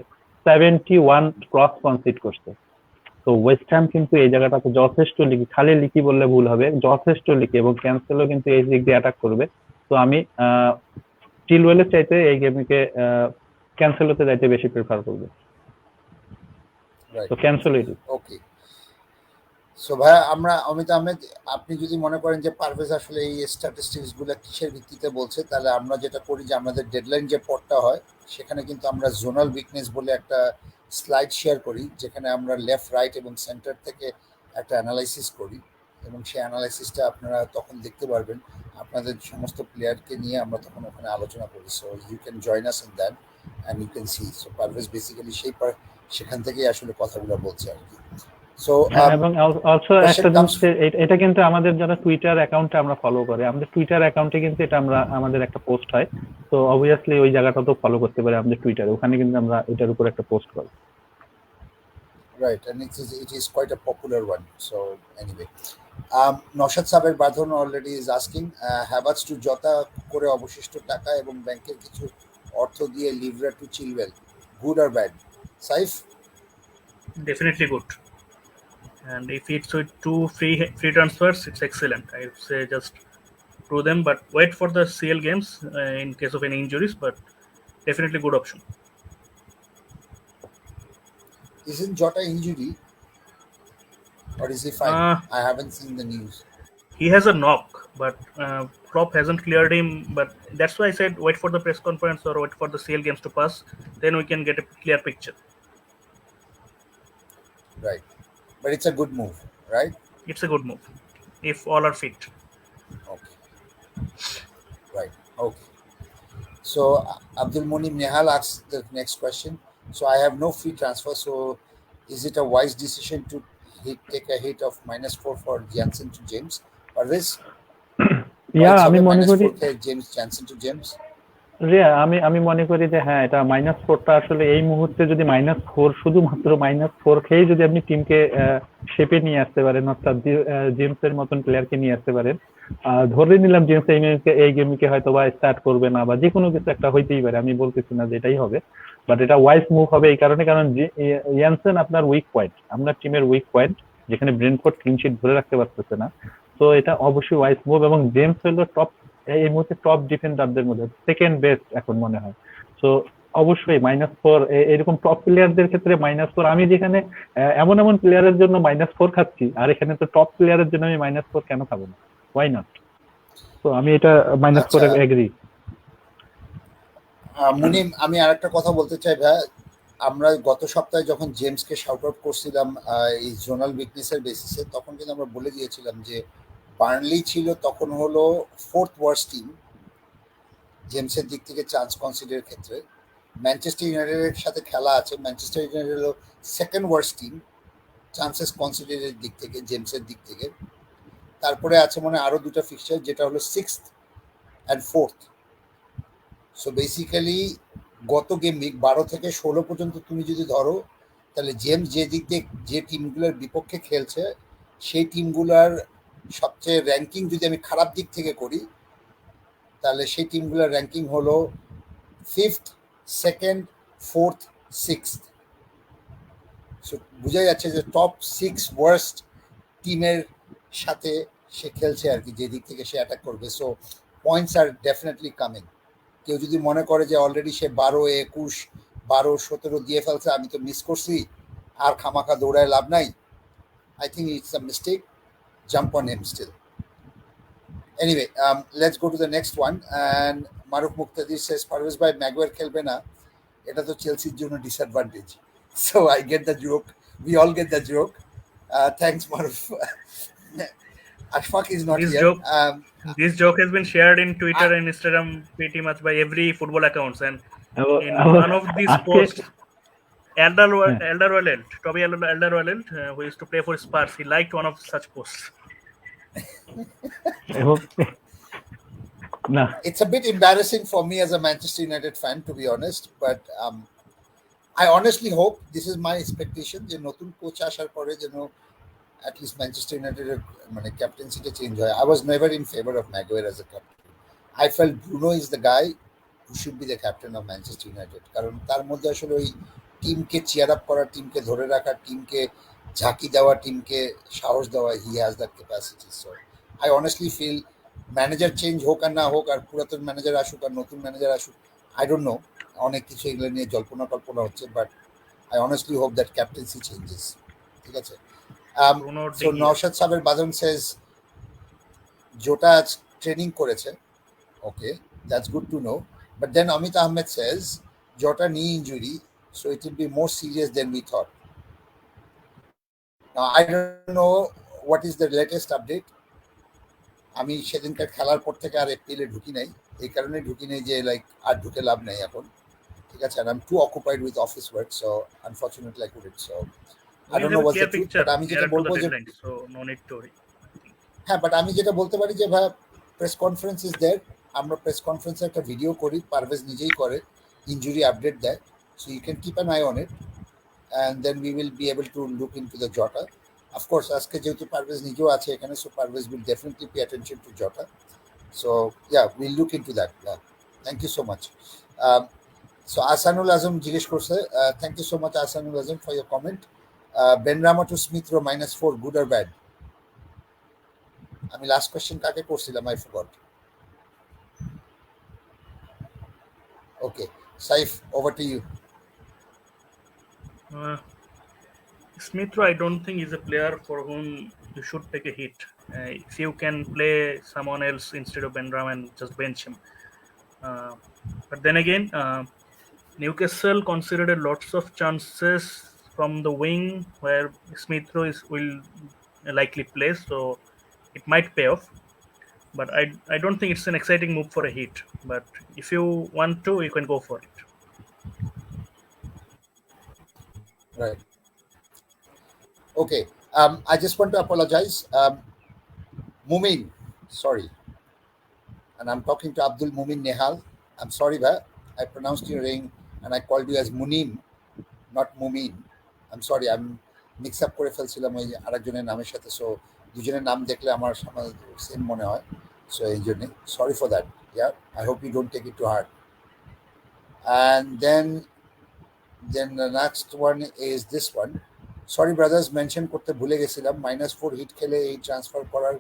71 ক্রস কনসিড করছে। তো ওয়েস্ট হ্যাম কিন্তু এই জায়গাটাতে যথেষ্ট লিকি, খালি লিকি বললে ভুল হবে, যথেষ্ট লিকি, এবং ক্যান্সেলও কিন্তু এই দিক দিয়ে অ্যাটাক করবে। তো আমি চিলওয়েলের চাইতে এই গেমকে ক্যান্সেলোতে যাইতে বেশি প্রেফার করবো। রাইট, তো ক্যান্সেলই। ওকে। সো ভাইয়া, আমরা অমিত আহমেদ, আপনি যদি মনে করেন যে পারভেজ আসলে এই স্ট্যাটিস্টিক্স গুলো কিসের ভিত্তিতে বলছে, তাহলে আমরা যেটা করি যে আমাদের ডেডলাইন যে পড়টা হয় সেখানে কিন্তু আমরা জোনাল উইকনেস বলে একটা স্লাইড শেয়ার করি, যেখানে আমরা লেফট, রাইট এবং সেন্টার থেকে একটা অ্যানালাইসিস করি, এবং সেই অ্যানালাইসিসটা আপনারা তখন দেখতে পারবেন। আপনাদের সমস্ত প্লেয়ারকে নিয়ে আমরা তখন ওখানে আলোচনা করি। So you can join us in that and you can see. So Parvez basically সেখান থেকেই আসলে কথাগুলো বলছে আর কি। সো এবং অলসো একটা জিনিস, এটা কিন্তু আমাদের যারা টুইটার অ্যাকাউন্টে আমরা ফলো করে, আমাদের টুইটার অ্যাকাউন্টে কিন্তু এটা আমাদের একটা পোস্ট হয়, তো অবভিয়াসলি ওই জায়গাটা তো ফলো করতে পারে আমাদের টুইটারে, ওখানে কিন্তু আমরা এটার উপর একটা পোস্ট করি। Right, and it is quite a popular one. So anyway, Naushad সাবের বাঁধন already is asking, Havertz to Jota করে অবশিষ্ট টাকা এবং ব্যাংকের কিছু অর্থ দিয়ে লিভরা টু চিলওয়েল, গুড আর bad? Saif? Definitely good. And if it's with two free transfers, it's excellent. I would say just do them, but wait for the CL games in case of any injuries. But definitely good option. Isn't Jota injury, or is he fine? I haven't seen the news. He has a knock, but Klopp hasn't cleared him. But that's why I said wait for the press conference or wait for the CL games to pass. Then we can get a clear picture. Right, but it's a good move, right? It's a good move if all are fit. Okay, right, okay. So Abdul Monim Nehal asks the next question. So I have no free transfer. So is it a wise decision to take a hit of -4 for Jansen to James? Parvez? আমি মনে করি James Jansen to James. আমি মনে করি যে হ্যাঁ, এটা -4টা আসলে এই মুহূর্তে যদি -4, শুধুমাত্র -4 খেয়ে যদি আপনি টিমকে শেপে নিয়ে আসতে পারেন, অর্থাৎ জেমসের মতন প্লেয়ারকে নিয়ে আসতে পারেন, ধরে নিলাম জেমস এই গেমকে হয়তো বা স্টার্ট করবে না, বা যে কোনো কিছু একটা হইতেই পারে, আমি বলতেছি না যে এটাই হবে, বাট এটা ওয়াইজ মুভ হবে এই কারণে, কারণ ইয়ানসেন আপনার উইক পয়েন্ট, আপনার টিমের উইক পয়েন্ট, যেখানে ব্রেন্টফোর্ড ক্লিন শিট ধরে রাখতে পারতেছে না। তো এটা অবশ্যই ওয়াইজ মুভ, এবং জেমস হলো টপ, এই মুহূর্তে টপ ডিফেন্ডারদের মধ্যে সেকেন্ড বেস্ট এখন মনে হয়। তো অবশ্যই -4 এরকম টপ প্লেয়ারদের ক্ষেত্রে -4, আমি যেখানে এমন এমন প্লেয়ারের জন্য -4 খাচ্ছি, আর এখানে তো টপ প্লেয়ারের জন্য আমি -4 কেন খাবো না? Why not? তো আমি এটা -4 এ এগ্রি। মুনিম, আমি আরেকটা কথা বলতে চাই ভাই, আমরা গত সপ্তাহে যখন জেমসকে শাউট আউট করছিলাম এই জোনাল উইকনেসের বেসিসে, তখন কিন্তু আমরা বলে দিয়েছিলাম যে বার্নলি ছিল তখন হলো 4th ওয়ার্স্ট টিম জেমসের দিক থেকে চান্স কনসিডারের ক্ষেত্রে। ম্যানচেস্টার ইউনাইটেডের সাথে খেলা আছে, ম্যানচেস্টার ইউনাইটেড হলো 2nd ওয়ার্স্ট টিম চান্সেস কনসিডারের দিক থেকে, জেমসের দিক থেকে। তারপরে আছে মনে আরো দুটো ফিক্সচার, যেটা হলো 6th and 4th। So basically গত গেম উইক 12 থেকে 16 পর্যন্ত তুমি যদি ধরো, তাহলে জেমস যে দিক দিয়ে যে টিমগুলোর বিপক্ষে খেলছে, সেই টিমগুলোর সবচেয়ে র্যাঙ্কিং যদি আমি খারাপ দিক থেকে করি, তাহলে সেই টিমগুলোর র্যাঙ্কিং হলো 5th, 2nd, 4th, 6th। So বোঝা যাচ্ছে যে টপ 6 ওয়ার্স্ট টিমের সাথে সে খেলছে আর কি, যে দিক থেকে সে অ্যাটাক করবে। সো পয়েন্টস আর ডেফিনেটলি কামিং। কেউ যদি মনে করে যে অলরেডি সে 12, 21, 12, 17 দিয়ে ফেলছে, আমি তো মিস করছি, আর খামাখা দৌড়ায় লাভ নাই, I think it's a mistake. Jump on him still. Anyway, let's go to the next one. And Maruf Muqtadir says, Parvez bhai, Maguire khelbe na, এটা তো চেলসির জন্য disadvantage. So I get the joke. We all get the joke. Thanks, Maruf. Ashfaq is not here. This joke has been shared in Twitter and Instagram pretty much by every football accounts, and in one of these posts, Toby Alderweireld, who used to play for Spurs, he liked one of such posts. It's a bit embarrassing for me as a Manchester United fan, to be honest, but I honestly hope, this is my expectation, যে নতুন coach আসার পরে যেন at least Manchester United মানে ক্যাপ্টেন্সিটা change হয়। I was never in favor of Maguire as a captain. I felt Bruno is the guy who should be the captain of Manchester United, কারণ তার মধ্যে আসলে ওই টিমকে চিয়ার আপ করা, টিমকে ধরে রাখা, টিমকে ঝাঁকি দেওয়া, টিমকে সাহস দেওয়া, he has that capacity. So I honestly feel manager change হোক আর না হোক, আর পুরাতন ম্যানেজার আসুক আর নতুন ম্যানেজার আসুক, আই ডোন্ট নো, অনেক কিছু এগুলো নিয়ে জল্পনা কল্পনা হচ্ছে, but I honestly hope that captaincy changes. ঠিক আছে। Bruno so De Gea. Naushad Saber Badhon says Jota আজ ট্রেনিং করেছে, okay, that's good to know, but then Amit Ahmed says Jota knee injury, so it will be more serious than we thought. Now I don't know what is the latest update. আমি সেদিনকার খেলার পর থেকে আর এপ্রিলে ঢুকি নাই, এই কারণে ঢুকি নাই যে লাইক আর ঢুকে লাভ নাই এখন। ঠিক আছে, and I'm too occupied with office work, so unfortunately I couldn't. So I We don't have know a what's clear the truth, picture but আমি যেটা nearer to বলবো the যে deadline, so no need to worry. হ্যাঁ, but আমি যেটা বলতে পারি যে ভাই প্রেস কনফারেন্স ইজ দেয়ার, আমরা প্রেস কনফারেন্সে একটা ভিডিও করি, পারভেজ নিজেই করে, ইনজুরি আপডেট দেয়, so you can keep an eye on it and then we will be able to look in to the Jota. Of course আজকে যেহেতু পারভেজ নিজেও আছে এখানে, so Parvez will definitely pay attention to Jota. So yeah, will look in to that. Thank you so much. So Ahsanul Azam জিজ্ঞেস করছে, thank you so much Ahsanul Azam for your comment. বেনরামা to Smith rho -4, good আর bad? আমি last question কাকে করছিলাম, I forgot. Okay, Saif, over to you. Uh, Smith Rowe, I don't think is a player for whom you should take a hit. If you can play someone else instead of Benram and just bench him. But then again, Newcastle considered lots of chances from the wing where Smith Rowe will likely play, so it might pay off. But I don't think it's an exciting move for a hit. But if you want to, you can go for it. Right. Okay. I just want to apologize. Mumin, sorry. And I'm talking to Abdul Mumin Nehal. I'm sorry, bhai. I pronounced your name and I called you as Munim, not Mumin. I'm sorry. I'm mix up করে ফেলছিলাম ওই আরেকজনের নামের সাথে, so দুজনের নাম দেখলে আমার সেম মনে হয়, সো এই জন্য sorry for that. Yeah, I hope you don't take it to heart. And then the next one is this one. Sorry brothers, mention করতে ভুলে গেছিলাম, -4 হিট খেলে এই ট্রান্সফার করার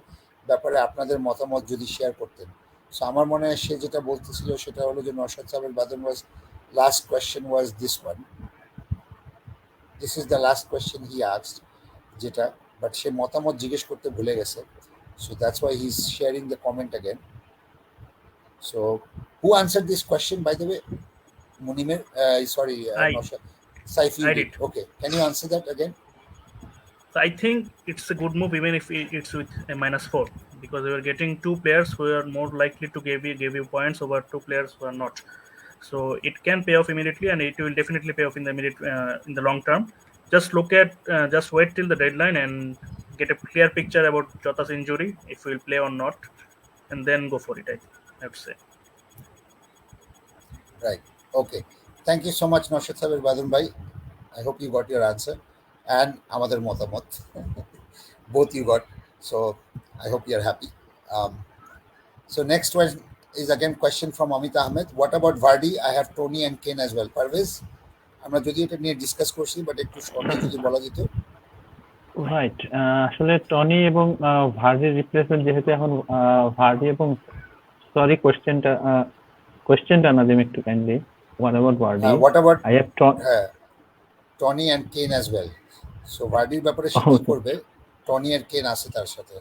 ব্যাপারে আপনাদের মতামত যদি শেয়ার করতেন। সো আমার মনে হয় সে যেটা বলতেছিল সেটা হলো যে Naushad Saber Badhon was last question was this one, this is the last question he asked, যেটা, বাট সে মতামত জিজ্ঞেস করতে ভুলে গেছে, so that's why he is sharing the comment again. So who answer this question by the way? মুনিমের, sorry, Naushad, Saif, you I did. did. Okay, can you answer that again? So I think it's a good move even if it's with a -4, because we are getting two players who are more likely to give you points over two players who are not. So it can pay off immediately, and it will definitely pay off in the in the long term. Just wait till the deadline and get a clear picture about Jota's injury, if he will play or not, and then go for it. I have to say. Right. Okay. Thank you so much, Naushad Sabir Badun bhai. I hope you got your answer and আমাদের মতামত both you got. So I hope you are happy. So next one is again question from Amit Ahmed. What about Vardy? I have Tony and Kane as well. Parvez, আমরা যদি এটা নিয়ে discuss করছি, but একটু শর্টে যদি বলা যেত। রাইট, আসলে টনি এবং ভার্ডির রিপ্লেসমেন্ট যেহেতু এখন ভার্ডি এবং সরি কোয়েশ্চেনটা নাজিম একটু kindly, what about Vardy? What about I have Tony and Kane as well? So ভার্ডির ব্যাপারে সে কি করবে? টনি আর কেন আছে তার সাথে।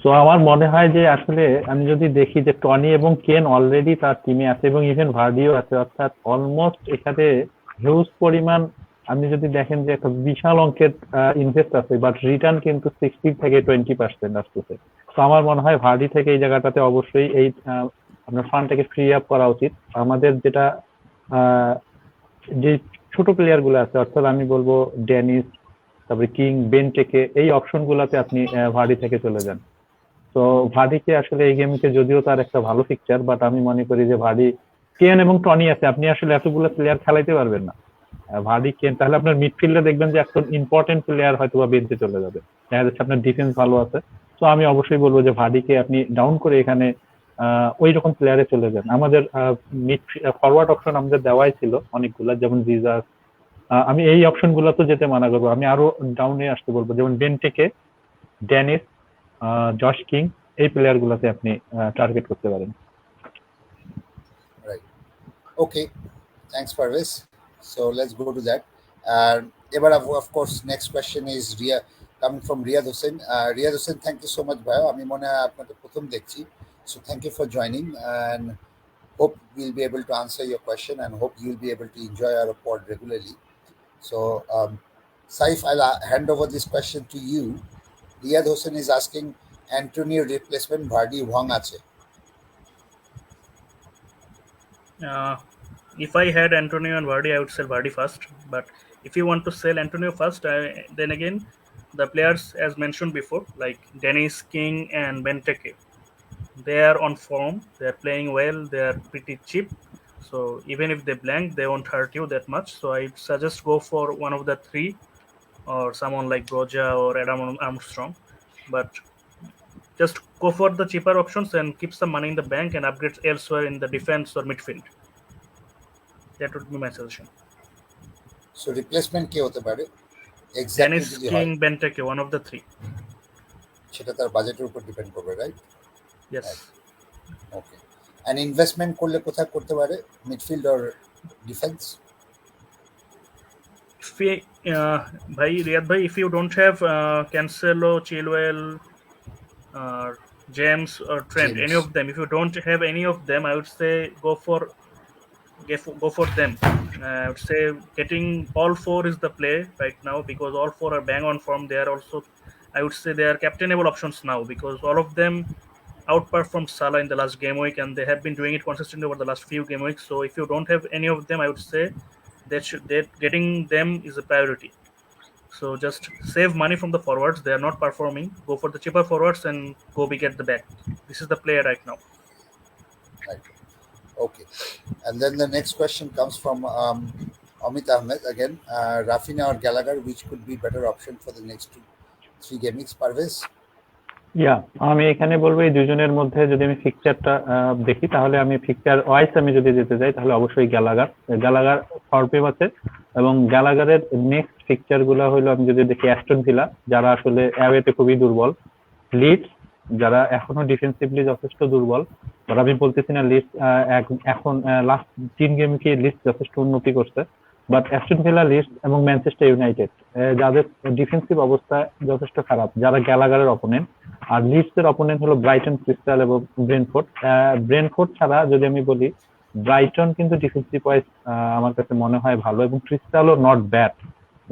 সো আমার মনে হয় যে আসলে আমি যদি দেখি যে টনি এবং কেন অলরেডি তার টিমে আছে এবং ইভেন ভার্ডিও আছে, অর্থাৎ অলমোস্ট এখানে হিউজ পরিমাণ, আপনি যদি দেখেন যে একটা বিশাল অঙ্কের ইনভেস্ট আছে, বাট রিটার্ন কিন্তু 60 থেকে 20% আসতেছে। তো আমার মনে হয় ভার্ডি থেকে এই জায়গাটাতে অবশ্যই এই আপনার ফান্ডটাকে ফ্রি আপ করা উচিত। আমাদের যেটা যে ছোট প্লেয়ার গুলো আছে, অর্থাৎ আমি বলবো ডেনিস, তারপরে কিং, বেনটেকে, এই অপশন গুলাতে আপনি ভার্ডি থেকে চলে যান। তো ভার্ডিকে আসলে এই গেমকে, যদিও তার একটা ভালো পিকচার, বাট আমি মনে করি যে ভার্ডি, কেন এবং টনি আছে, আপনি আসলে এতগুলো প্লেয়ার খেলাইতে পারবেন না। ভার্ডি, কেন, তাহলে আপনার মিডফিল্ডে দেখবেন যে একজন ইম্পর্টেন্ট প্লেয়ার হয়তো বা বেঞ্চে চলে যাবে, দেখা যাচ্ছে আপনার ডিফেন্স ভালো আছে। তো আমি অবশ্যই বলবো যে ভার্ডিকে আপনি ডাউন করে এখানে ওই রকম প্লেয়ারে চলে যান। আমাদের মিড ফরওয়ার্ড অপশন আমাদের দেওয়াই ছিল অনেকগুলা, যেমন জিজাস, আমি এই অপশন গুলোতে যেতে মানা করবো, আমি আরো ডাউনে আসতে বলবো, যেমন বেনটেকে, ডেনিস, জশ কিং, এই প্লেয়ার গুলাতে আপনি টার্গেট করতে পারেন। Right. Okay. Thanks, Parvez. So let's go to that. Ever of course, next question is coming from Riyad Hussain. Riyad Hussain, thank you so much, bhai. আমি মনে হয় আপনাকে প্রথম দেখছি. So thank you for joining and hope we'll be able to answer your question and hope you'll be able to enjoy our pod regularly. So, Saif, I'll hand over this question to you. Riyad Hussain is asking Antonio replacement Vardy Wang আছে. If I had Antonio and Vardy, I would sell Vardy first. But if you want to sell Antonio first, then again, the players, as mentioned before, like Dennis King and Benteke, they are on form. They are playing well. They are pretty cheap. So even if they blank, they won't hurt you that much. So I suggest go for one of the three, or someone like Broja or Adam Armstrong. But just go for the cheaper options and keep some money in the bank and upgrade elsewhere in the defense or midfield. That would be my suggestion. So replacement কে হতে পারে? Exactly Dennis যদি হয় King, Benteke, one of the three. সেটা তার বাজেটের উপর depend করবে, right? Yes. Okay. And investment করলে কোথায় করতে পারে? Midfield or defence? Riyad bhai, if you don't have Cancelo, Chilwell, James or Trent, James. any of them, if you don't have any of them, I would say go for them. I would say getting all four is the play right now, because all four are bang on form. They are also, I would say, they are captainable options now, because all of them outperformed Salah in the last game week, and they have been doing it consistently over the last few game weeks. So if you don't have any of them, I would say that getting them is a priority. So just save money from the forwards. They are not performing. Go for the cheaper forwards and go big at the back. This is the play right now. Right. Okay. And then the next question comes from Amit Ahmed again. Rafinha or Gallagher, which could be better option for the next 3 game weeks? Parvez? আমি এখানে বলবো এই দুজনের মধ্যে যদি আমি ফিকচারটা দেখি, তাহলে আমি ফিকচার ওয়াইজ আমি যদি যেতে যাই, তাহলে অবশ্যই গ্যালাগার ফরপেম আছে, এবং গ্যালাগারের নেক্সট ফিকচার গুলা হলো, আমি যদি দেখি অ্যাস্টন ভিলা, যারা আসলে অ্যাওয়েতে খুবই দুর্বল, লিডস যারা এখনো ডিফেন্সিভলি যথেষ্ট দুর্বল, আর আমি বলতেছি না লিডস এখন লাস্ট 3 গেমে কি লিডস যথেষ্ট উন্নতি করছে, বাট অ্যাস্টন ভিলা, লিডস এবং ম্যানচেস্টার ইউনাইটেড যাদের ডিফেন্সিভ অবস্থা যথেষ্ট খারাপ, যারা গ্যালাগারের অপোনেন্ট। আর লিডস এর অপোনেন্ট হলো ব্রাইটন, ক্রিস্টাল এবং ব্রেনফোর্ড ছাড়া যদি আমি বলি, ব্রাইটন কিন্তু ডিফেন্সিভ ওয়াইজ আমার কাছে মনে হয় ভালো, এবং ক্রিস্টালও নট ব্যাড,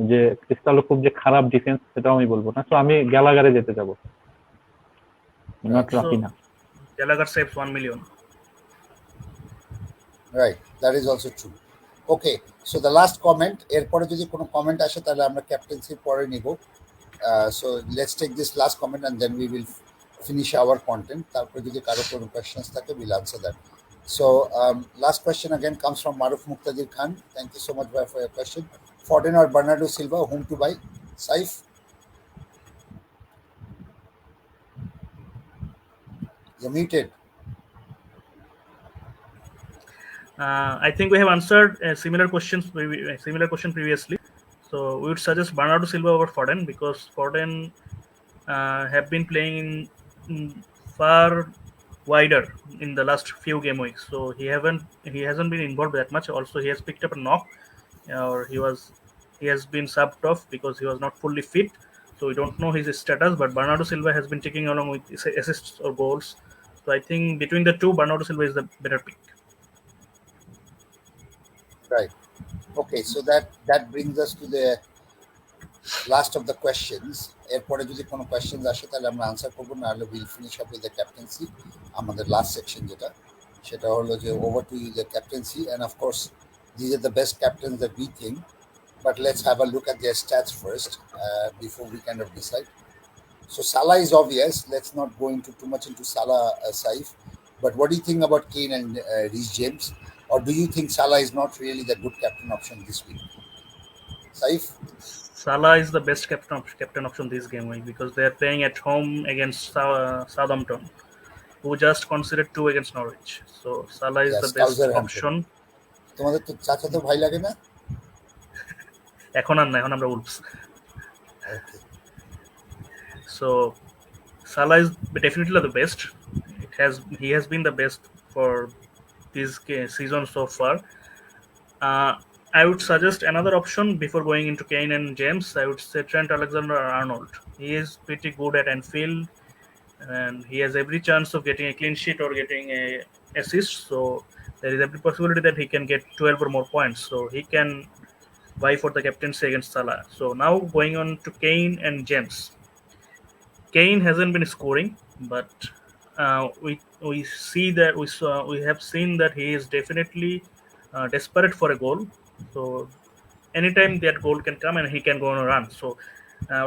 যে ক্রিস্টালও খুব যে খারাপ ডিফেন্স সেটাও আমি বলবো না। তো আমি গ্যালাগারে যেতে যাব, not Raphinha. Gallagher saves 1 million. Right, that is also true. Okay, so the last comment, এরপরে যদি কোনো কমেন্ট আসে তাহলে আমরা ক্যাপ্টেন্সি পরে নিব। So let's take this last comment and then we will finish our content. তারপরে যদি কারো কোনো questions থাকে, we'll answer that. So last question again comes from Maruf Muqtadir Khan. Thank you so much for your question. Foden or Bernardo Silva, whom to buy? Saif? You're muted. I think we have answered a similar question previously. So we would suggest Bernardo Silva over Foden, because Foden have been playing in far wider in the last few game weeks. So he hasn't been involved that much. Also, he has picked up a knock, or he has been subbed off because he was not fully fit. So we don't know his status. But Bernardo Silva has been taking along with assists or goals. So I think between the two, Bernardo Silva is the better pick. Right. Okay, so that brings us to the last of the questions. এরপরে যদি কোনো questions আসে তাহলে আমরা answer করবো, না হলে we'll finish up with the captaincy, আমাদের last section সেটা হলো যে over to you the captaincy, and of course these are the best captains that we think, but let's have a look at their stats first before we kind of decide. So Salah is obvious. Let's not go into too much into Salah, Saif. But what do you think about Kane and Reece James? Or do you think Salah is not really the good captain option this week? Saif? Salah is the best captain option this game week, because they are playing at home against Southampton, who just conceded 2 against Norwich. So Salah is the best option. তোমাদের তো চাচাতো ভাই লাগে না? এখন আর না, এখন আমরা wolves. Okay. So Salah is definitely the best. He has been the best for this season so far. I would suggest another option before going into Kane and James. I would say Trent Alexander-Arnold. He is pretty good at Anfield, and he has every chance of getting a clean sheet or getting a assist. So there is every possibility that he can get 12 or more points. So he can vie for the captaincy against Salah. So now going on to Kane and James. Kane hasn't been scoring, but we see that we have seen that he is definitely desperate for a goal. So anytime that goal can come and he can go on a run. So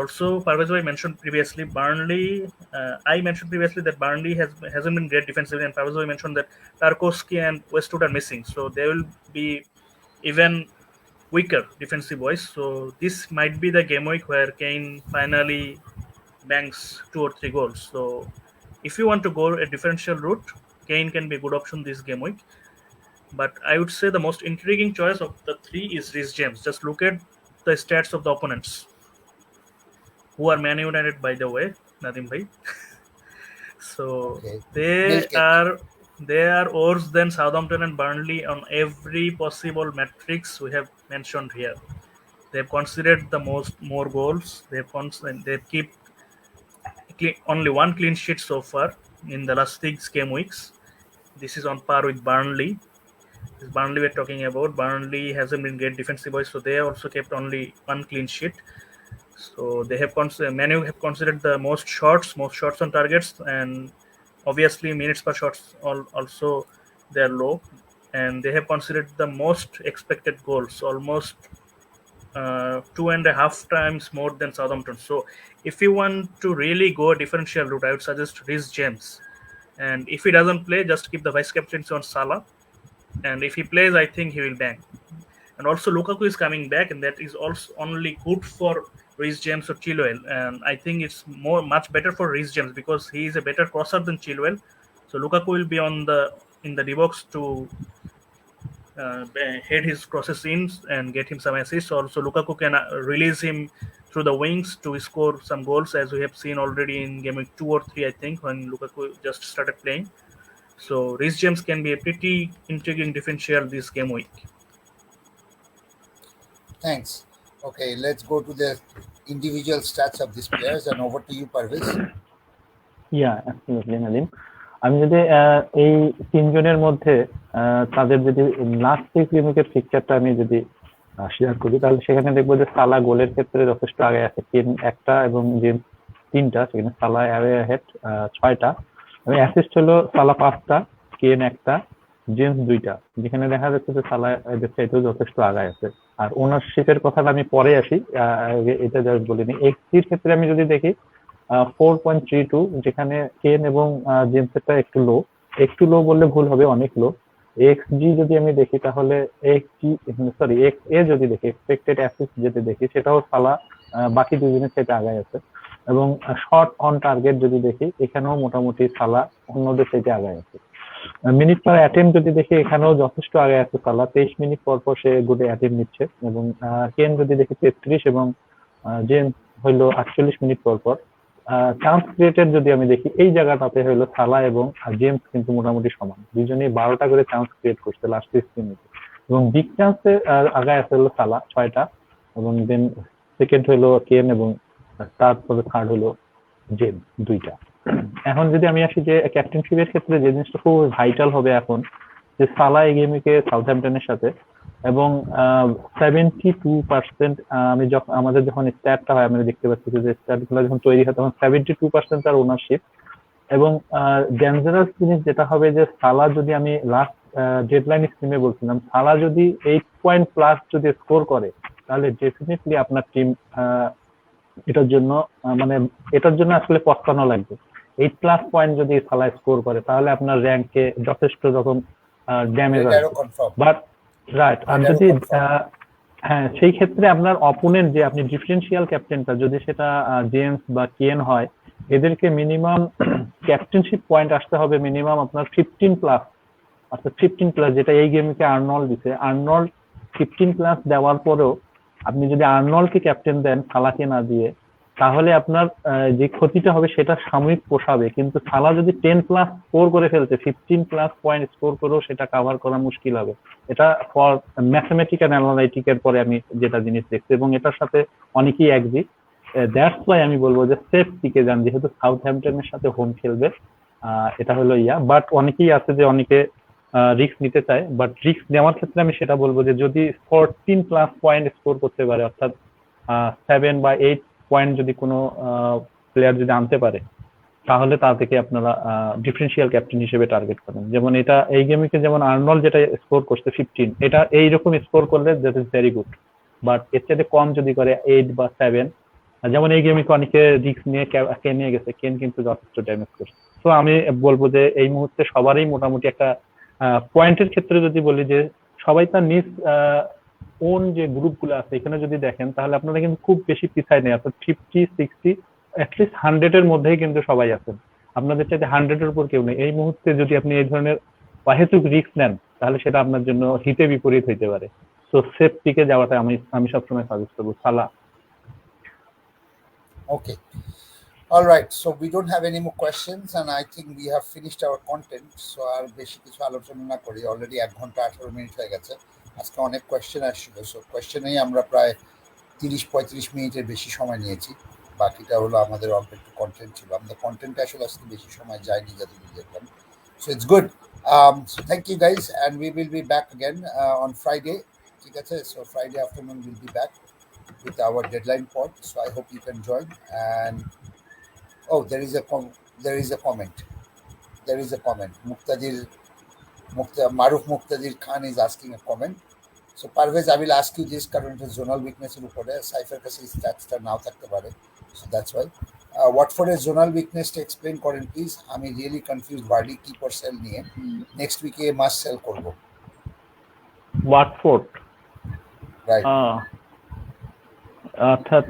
also Parvez bhai mentioned previously Burnley. I mentioned previously that Burnley hasn't been great defensively, and Parvez bhai mentioned that Tarkowski and Westwood are missing. So they will be even weaker defensive wise. So this might be the game week where Kane finally banks 2 or 3 goals. So if you want to go a differential route, Kane can be a good option this game week. But I would say the most intriguing choice of the 3 is Reece James. Just look at the stats of the opponents, who are Man United, by the way, Nadim bhai. So Okay. they are worse than Southampton and Burnley on every possible matrix we have mentioned here. They've conceded the more goals. They've kept only 1 clean sheet so far in the last 6 game weeks. This is on par with Burnley. This Burnley we're talking about. Burnley hasn't been great defensive wise, so they also kept only 1 clean sheet. So they have Manu have considered the most shots on targets, and obviously minutes per shots also they are low, and they have considered the most expected goals, almost 2.5 times more than Southampton. So if you want to really go a differential route, I would suggest Reece James. And if he doesn't play, just keep the vice captaincy on Salah. And if he plays, I think he will bang. And also Lukaku is coming back, and that is also only good for Reece James or Chilwell. And I think it's much better for Reece James because he is a better crosser than Chilwell. So Lukaku will be in the D box to head his crosses in and get him some assists. Also Lukaku can release him through the wings to score some goals, as we have seen already in game week 2 or 3, I think, when Lukaku just started playing. So Reece James can be a pretty intriguing differential this game week. Thanks. Okay, let's go to the individual stats of these players, and over to you, Parvez. Absolutely Nadeem. আমি যদি এই 3 জনের মধ্যে তাদের যদি last 6 গেমের ফিকচারটা আমি যদি শেয়ার করি, তাহলে সেখানে দেখবো যে সালা গোলের ক্ষেত্রে যথেষ্ট আগে আছে, কেন 1টা এবং জেমস 3টা, সেখানে সালা অ্যাওয়ে হেড 6টা, এবং অ্যাসিস্ট হলো সালা 5টা, কেন 1টা, জেমস 2টা, যেখানে দেখা যাচ্ছে যে সালা এদের চাইতেও যথেষ্ট আগায় আছে। আর ওনারশিপের কথাটা আমি পরে আসি, এটা জাস্ট বলিনি। এক্সজির ক্ষেত্রে আমি যদি দেখি 4.32, যেখানে কেন এবং জেমসেরটা একটু লো বললে ভুল হবে, অনেক লো। এক্সজি যদি আমি দেখি তাহলে এক্সএ যদি দেখি, এক্সপেক্টেড অ্যাসিস্ট যদি দেখি, সেটাও সালা বাকি দুজনের সাথে আগায় আছে। এবং শট অন টার্গেট যদি দেখি, এখানেও মোটামুটি সালা অন্যদের সাথে আগায় আছে। মিনিট পার অ্যাটেম্প যদি দেখি, এখানেও যথেষ্ট আগে আছে সালা, 23 মিনিট পর সে গুড অ্যাটেম্প নিচ্ছে। এবং কেন যদি দেখি 33, এবং জেমস হইলো 48 মিনিট পর। চান্স ক্রিয়েটেড যদি আমি দেখি, এই জায়গাটাতে হলো সালা এবং জেমস কিন্তু মোটামুটি সমান, দুজনেই 12টা করে চান্স ক্রিয়েট করছে লাস্ট 6 মিনিটে। এবং বিগ চান্সে আগায় আছে হলো সালা 6টা, এবং দেন সেকেন্ড হলো কেন, এবং তারপরে থার্ড হলো জেমস 2টা। এখন যদি আমি আসি যে ক্যাপ্টেনশিপের ক্ষেত্রে যে জিনিসটা খুব ভাইটাল হবে এখন, যে সালা এই গেমকে সাউথহ্যাম্পটনের সাথে, এবং 72% আমি আমাদের যখন স্ট্যাটটা হয়, আমরা দেখতে পাচ্ছি যে স্ট্যাটগুলো যখন তৈরি হয় তখন 72% তার ওনারশিপ। এবং ডেঞ্জারাস জিনিস যেটা হবে যে সালা যদি, আমি লাস্ট ডেডলাইন স্ট্রিমে বলছিলাম, সালা যদি 8 পয়েন্ট প্লাস যদি স্কোর করে, তাহলে ডেফিনেটলি আপনার টিম এটার জন্য আসলে পস্তানো লাগবে। 8+ পয়েন্ট যদি সালা স্কোর করে, তাহলে আপনার র্যাঙ্কে যথেষ্ট রকম ড্যামেজ আছে। বাট রাইট, আর যদি হ্যাঁ, সেই ক্ষেত্রে আপনার অপোনেন্ট যে আপনি ডিফারেন্সিয়াল ক্যাপ্টেনটা যদি সেটা জেমস বা কেন হয়, এদেরকে মিনিমাম ক্যাপ্টেনশিপ পয়েন্ট আসতে হবে মিনিমাম আপনার 15+, অর্থাৎ 15+, যেটা এই গেমকে আর্নল্ড দিছে। আর্নল্ড 15+ দেওয়ার পরেও আপনি যদি আর্নল্ডকে ক্যাপ্টেন দেন সালাকে না দিয়ে, তাহলে আপনার যে ক্ষতিটা হবে সেটা সাময়িক পোষাবে, কিন্তু সালা যদি 10+ স্কোর করে ফেলছে, 15+ পয়েন্ট স্কোর করেও সেটা কাভার করা মুশকিল হবে। এটা ফর ম্যাথমেটিক অ্যান্ড অ্যানালাইটিকের পরে আমি যেটা জিনিস দেখছি, এবং এটার সাথে অনেকেই একজি। দ্যাটস ওয়াই আমি বলবো যে সেফ দিকে যান, যেহেতু সাউথহ্যাম্পটনের সাথে হোম খেলবে। এটা হলো বাট অনেকেই আছে যে অনেকে রিস্ক নিতে চায়, বাট রিস্ক নেওয়ার ক্ষেত্রে আমি সেটা বলবো যে যদি 14+ পয়েন্ট স্কোর করতে পারে, অর্থাৎ 7 বা 8 পয়েন্ট যদি কোনো প্লেয়ার যদি আনতে পারে, তাহলে তা থেকে আপনারা ডিফারেন্সিয়াল ক্যাপ্টেন হিসেবে টার্গেট করেন। যেমন এটা এই গেমে যেমন আর্নল্ড যেটা স্কোর করছে 15, এটা এইরকম স্কোর করলে that is very good. But এর চাইতে কম যদি করে 8 বা 7, যেমন এই গেমে অনেকে রিস্ক নিয়ে কেন নিয়ে গেছে, কেন কিন্তু যথেষ্ট ড্যামেজ করছে। তো আমি বলবো যে এই মুহূর্তে সবারই মোটামুটি একটা পয়েন্টের ক্ষেত্রে যদি বলি যে সবাই তার নিজ ওন যে গ্রুপগুলো আছে এখানে যদি দেখেন, তাহলে আপনারা কিন্তু খুব বেশি পিছায় নেই, অর্থাৎ 50, 60, অ্যাটলিস্ট 100-এর মধ্যেই কিন্তু সবাই আছেন। আপনাদের চাইতে 100-এর উপর কেউ নেই। এই মুহূর্তে যদি আপনি এই ধরনের অহেতুক রিস্ক নেন, তাহলে সেটা আপনার জন্য হিতে বিপরীত হইতে পারে। তো সেফ দিকে যাওয়াটা আমি সবসময় সাজেস্ট করবো। সালা। Okay. All right. So we don't have any more questions, and I think we have finished our content. So আর বেশি কিছু আলোচনা না করি, অলরেডি 1 ঘন্টা 18 মিনিট হয়ে গেছে। আজকে অনেক কোয়েশ্চেন আসছিল, সো কোয়েশ্চেনেই আমরা প্রায় 30-35 মিনিটের বেশি সময় নিয়েছি। বাকিটা হলো আমাদের অল্প একটু কন্টেন্ট ছিল। আমাদের কন্টেন্টে আসলে আজকে বেশি সময় যায়নি যতদূর দেখলাম। So it's good. So thank you guys, and we will be back again on Friday. ঠিক আছে? So Friday afternoon we'll be back with our deadline pod. So I hope you can join. And oh, there is a comment. There is a comment. Maruf Muqtadir Khan is asking a comment. So Parvez, I will ask you this কারণ এটা zonal উইকনেসের উপরে cipher কাছে স্ট্যাটসটা নাও থাকতে পারে, so that's why. ওয়াটফোর্ডের zonal উইকনেসটা explain করেন প্লিজ। আমি really confuse Vardy keeper sell নিয়ে। নেক্সট উইকে মাস্ট সেল করব। ওয়াটফোর্ড, রাইট, অর্থাৎ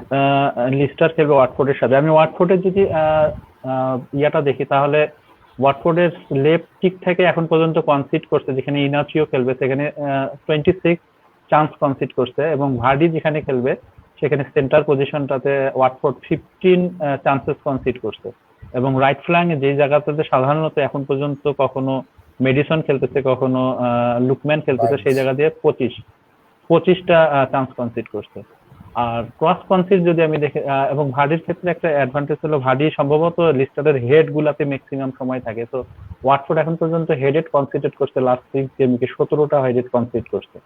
লিস্টার খেলবে ওয়াটফোর্ডের সাথে। আমি ওয়াটফোর্ডের যদি ইয়াটা দেখি, তাহলে ওয়াটফোর্ডের লেফট কিক থেকে এখন পর্যন্ত কনসিড করছে, যেখানে ইনাচিও খেলবে সেখানে 26 চান্স কনসিড করছে, এবং ভার্ডি যেখানে খেলবে সেখানে সেন্টার পজিশনটাতে ওয়াটফোর্ড 15 চান্সেস কনসিড করছে, এবং রাইট ফ্ল্যাঙ্গে যে জায়গাটাতে সাধারণত এখন পর্যন্ত কখনো মেডিসন খেলতেছে, কখনো লুকম্যান খেলতেছে, সেই জায়গা দিয়ে 25টা চান্স কনসিড করছে। আর ক্রস কনসিড যদি আমি দেখি, এবং ভার্ডির ক্ষেত্রে একটা অ্যাডভান্টেজ হলো ভার্ডি সম্ভবত লিস্টারের হেড গুলাতে ম্যাক্সিমাম সময় থাকে। তো ওয়াটফোর্ড এখন পর্যন্ত হেডেড কনসিডেড করছে, লাস্ট 6 গেমে 17টা হেডেড কনসিড করছে,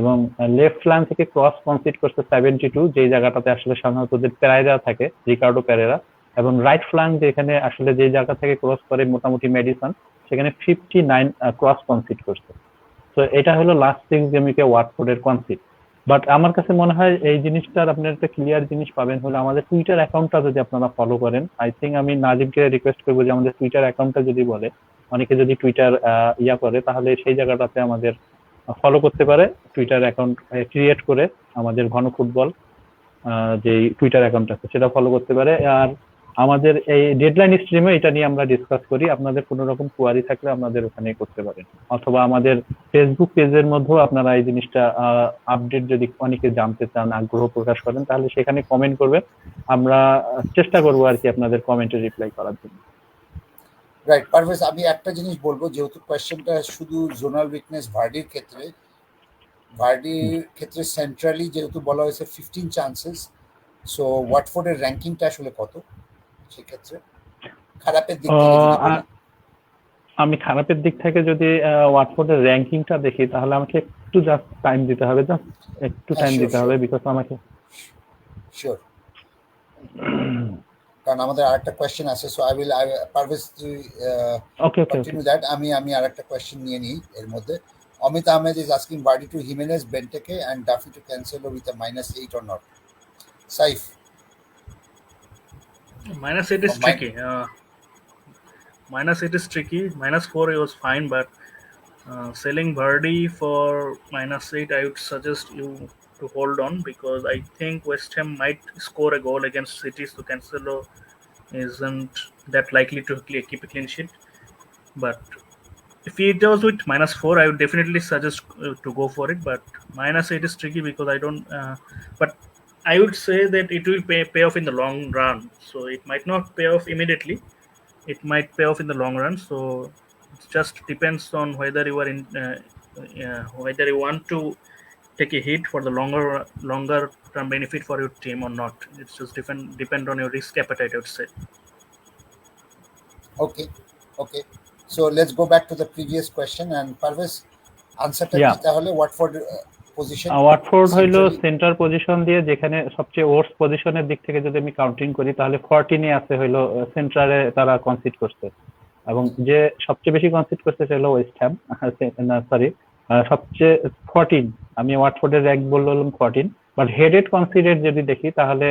এবং লেফট ফ্ল্যাঙ্ক থেকে ক্রস কনসিড করছে 72, যেই জায়গাটাতে আসলে সাধারণত ওদের পেরেরা থাকে, রিকার্ডো পেরেরা, এবং রাইট ফ্ল্যাঙ্ক যেখানে আসলে যে জায়গা থেকে ক্রস করে মোটামুটি মেডিসন, সেখানে 59 ক্রস কনসিড করছে। তো এটা হলো লাস্ট 6 গেমিকে ওয়াটফোর্ডের কনসিড। বাট আমার কাছে মনে হয় এই জিনিসটার আপনার একটা ক্লিয়ার জিনিস পাবেন হলো আমাদের টুইটার অ্যাকাউন্টটা যদি আপনারা ফলো করেন। আই থিঙ্ক আমি নাজিমকে রিকোয়েস্ট করবো যে আমাদের টুইটার অ্যাকাউন্টটা যদি বলে, অনেকে যদি টুইটার করে, তাহলে সেই জায়গাটাতে আমাদের ফলো করতে পারে। টুইটার অ্যাকাউন্ট ক্রিয়েট করে আমাদের ঘন ফুটবল যে টুইটার অ্যাকাউন্ট আছে সেটা ফলো করতে পারে। আর আমাদের এই ডেডলাইন স্ট্রিমে এটা নিয়ে আমরা ডিসকাস করি। আপনাদের কোনো রকম কোয়ারি থাকলে আপনাদের ওখানে করতে পারেন, অথবা আমাদের ফেসবুক পেজের মধ্যেও আপনারা এই জিনিসটা আপডেট যদি অনেকে জানতে চান, আগ্রহ প্রকাশ করেন, তাহলে সেখানে কমেন্ট করবেন। আমরা চেষ্টা করবো আর কি আপনাদের কমেন্টে রিপ্লাই করার জন্য। রাইট পারভেজ, আমি একটা জিনিস বলবো, যেহেতু কোয়েশ্চেনটা শুধু জোনাল উইকনেস ভার্ডির ক্ষেত্রে সেন্ট্রালি যেহেতু বলা হয়েছে 15 চান্সেস, সো ওয়াটফোর্ডের র্যাঙ্কিংটা আসলে কত সেক্ষেত্রে খারাপের দিক থেকে যদি বলি? আমি খারাপের দিক থেকে যদি ওয়াটফোর্ডের র্যাঙ্কিংটা দেখি, তাহলে আমাকে একটু জাস্ট টাইম দিতে হবে, বিকজ আমাকে শিওর, কারণ আমাদের আরেকটা কোয়েশ্চেন আছে। So I will Parvez continue that. আমি আরেকটা কোয়েশ্চেন নিয়ে নিই এর মধ্যে। Amit Ahmed is asking Vardy to Jimenez, Benteke and Duffy to Cancelo with a -8 or not? Saif. -8 is tricky. -8 is tricky. -4 it was fine, but selling Vardy for -8, I would suggest you to hold on, because I think West Ham might score a goal against City, so Cancelo isn't that likely to keep a clean sheet. But if it was with -4, I would definitely suggest to go for it. But -8 is tricky because I don't. But I would say that it will pay off in the long run. So it might not pay off immediately. It might pay off in the long run. So it just depends on whether you are in, whether you want to take a hit for the longer term benefit for your team or not. It's just depend on your risk appetite, I would say. Okay, okay. So let's go back to the previous question and Parvez, answerটা Yeah. কি তাহলে Watford position Watford হইলো Centrally? Centre position দিয়ে, যেখানে সবচেয়ে ওয়ার্স পজিশনের দিক থেকে যদি আমি কাউন্টিং করি তাহলে 14 আছে হইলো সেন্টারে তারা কনসিড করছে, এবং যে সবচেয়ে বেশি কনসিড করছে সেটা হলো ওয়েস্ট হ্যাম, না সরি, সবচেয়ে 14, আমি ওয়াটফোর্ডের র্যাঙ্ক বললাম 14, বাট হেডেড কনসিডেড যদি দেখি তাহলে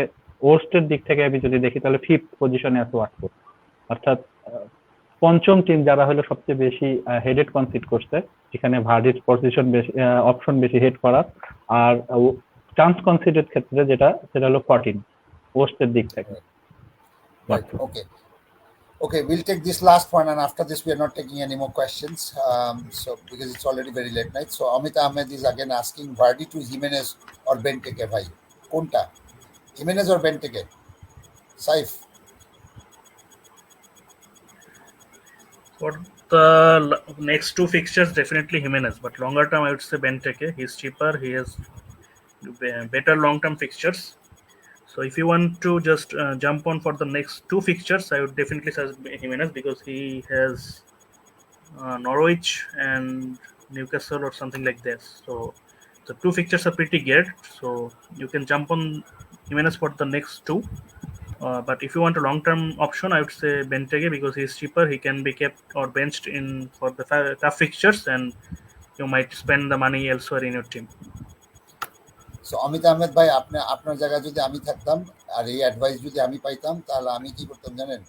ওয়ার্স্টের দিক থেকে আমি যদি দেখি তাহলে 5th পজিশনে আছে ওয়াটফোর্ড, অর্থাৎ পঞ্চম টিম যারা হলো সবচেয়ে বেশি হেডেড কনসিড করছে, যেখানে ভার্ডির পজিশন বেশি, অপশন বেশি হেড করার, আর চান্স কনসিডেড ক্ষেত্রে সেটা হলো 14 ওয়েস্টের দিক থেকে। Right. Okay. Okay, we'll take this last one, and after this, we are not taking any more questions. So because it's already very late night. So Amit Ahmed is again asking Vardy to Jimenez or Benteke, bhai. Konta? Jimenez or Benteke? Saif. For the next two fixtures, definitely Jimenez. But longer term, I would say Benteke. He's cheaper. He has better long-term fixtures. So if you want to just jump on for the next two fixtures, I would definitely suggest Jimenez because he has Norwich and Newcastle or something like this. So the two fixtures are pretty geared. So you can jump on Jimenez for the next two. But if you want a long-term option, I would say Benteke because he's cheaper. He can be kept or benched in for the tough fixtures, and you might spend the money elsewhere in your team. So Amit Ahmed ভাই, আপনার জায়গায় যদি আমি থাকতাম আর এই advice যদি আমি পাইতাম, তাহলে আমি কি করতাম জানেন?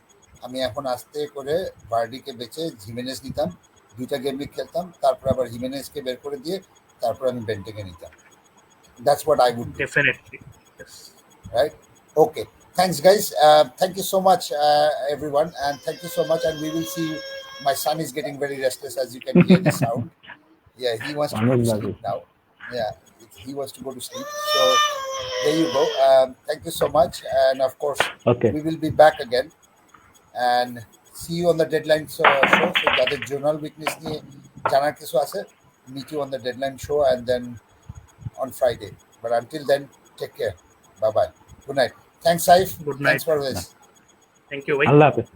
আমি এখন আস্তে করে ভার্ডিকে বেচে জিমেনেজ নিতাম, 2টা গেম উইক খেলতাম, তারপর আবার জিমেনেজকে বের করে দিয়ে তারপর আমি বেন্টেকে নিতাম। That's what I would do, Definitely, yes. right? Okay, thanks guys. Thank you so much, everyone, and thank you so much, and we will see you. My son is getting very restless, as you can hear the sound. Yeah, he wants to go to sleep now. Yeah, he wants to go to sleep. So there you go. Thank you so much, and of course, Okay. we will be back again and see you on the deadline show. So যাদের journal weakness নিয়ে জানার কিছু আছে, meet you on the deadline show and then on Friday. But until then, take care. Bye bye. Good night. Thanks, Saif. Good Thanks night. for this. Thank you. Wait. আল্লাহ হাফেজ।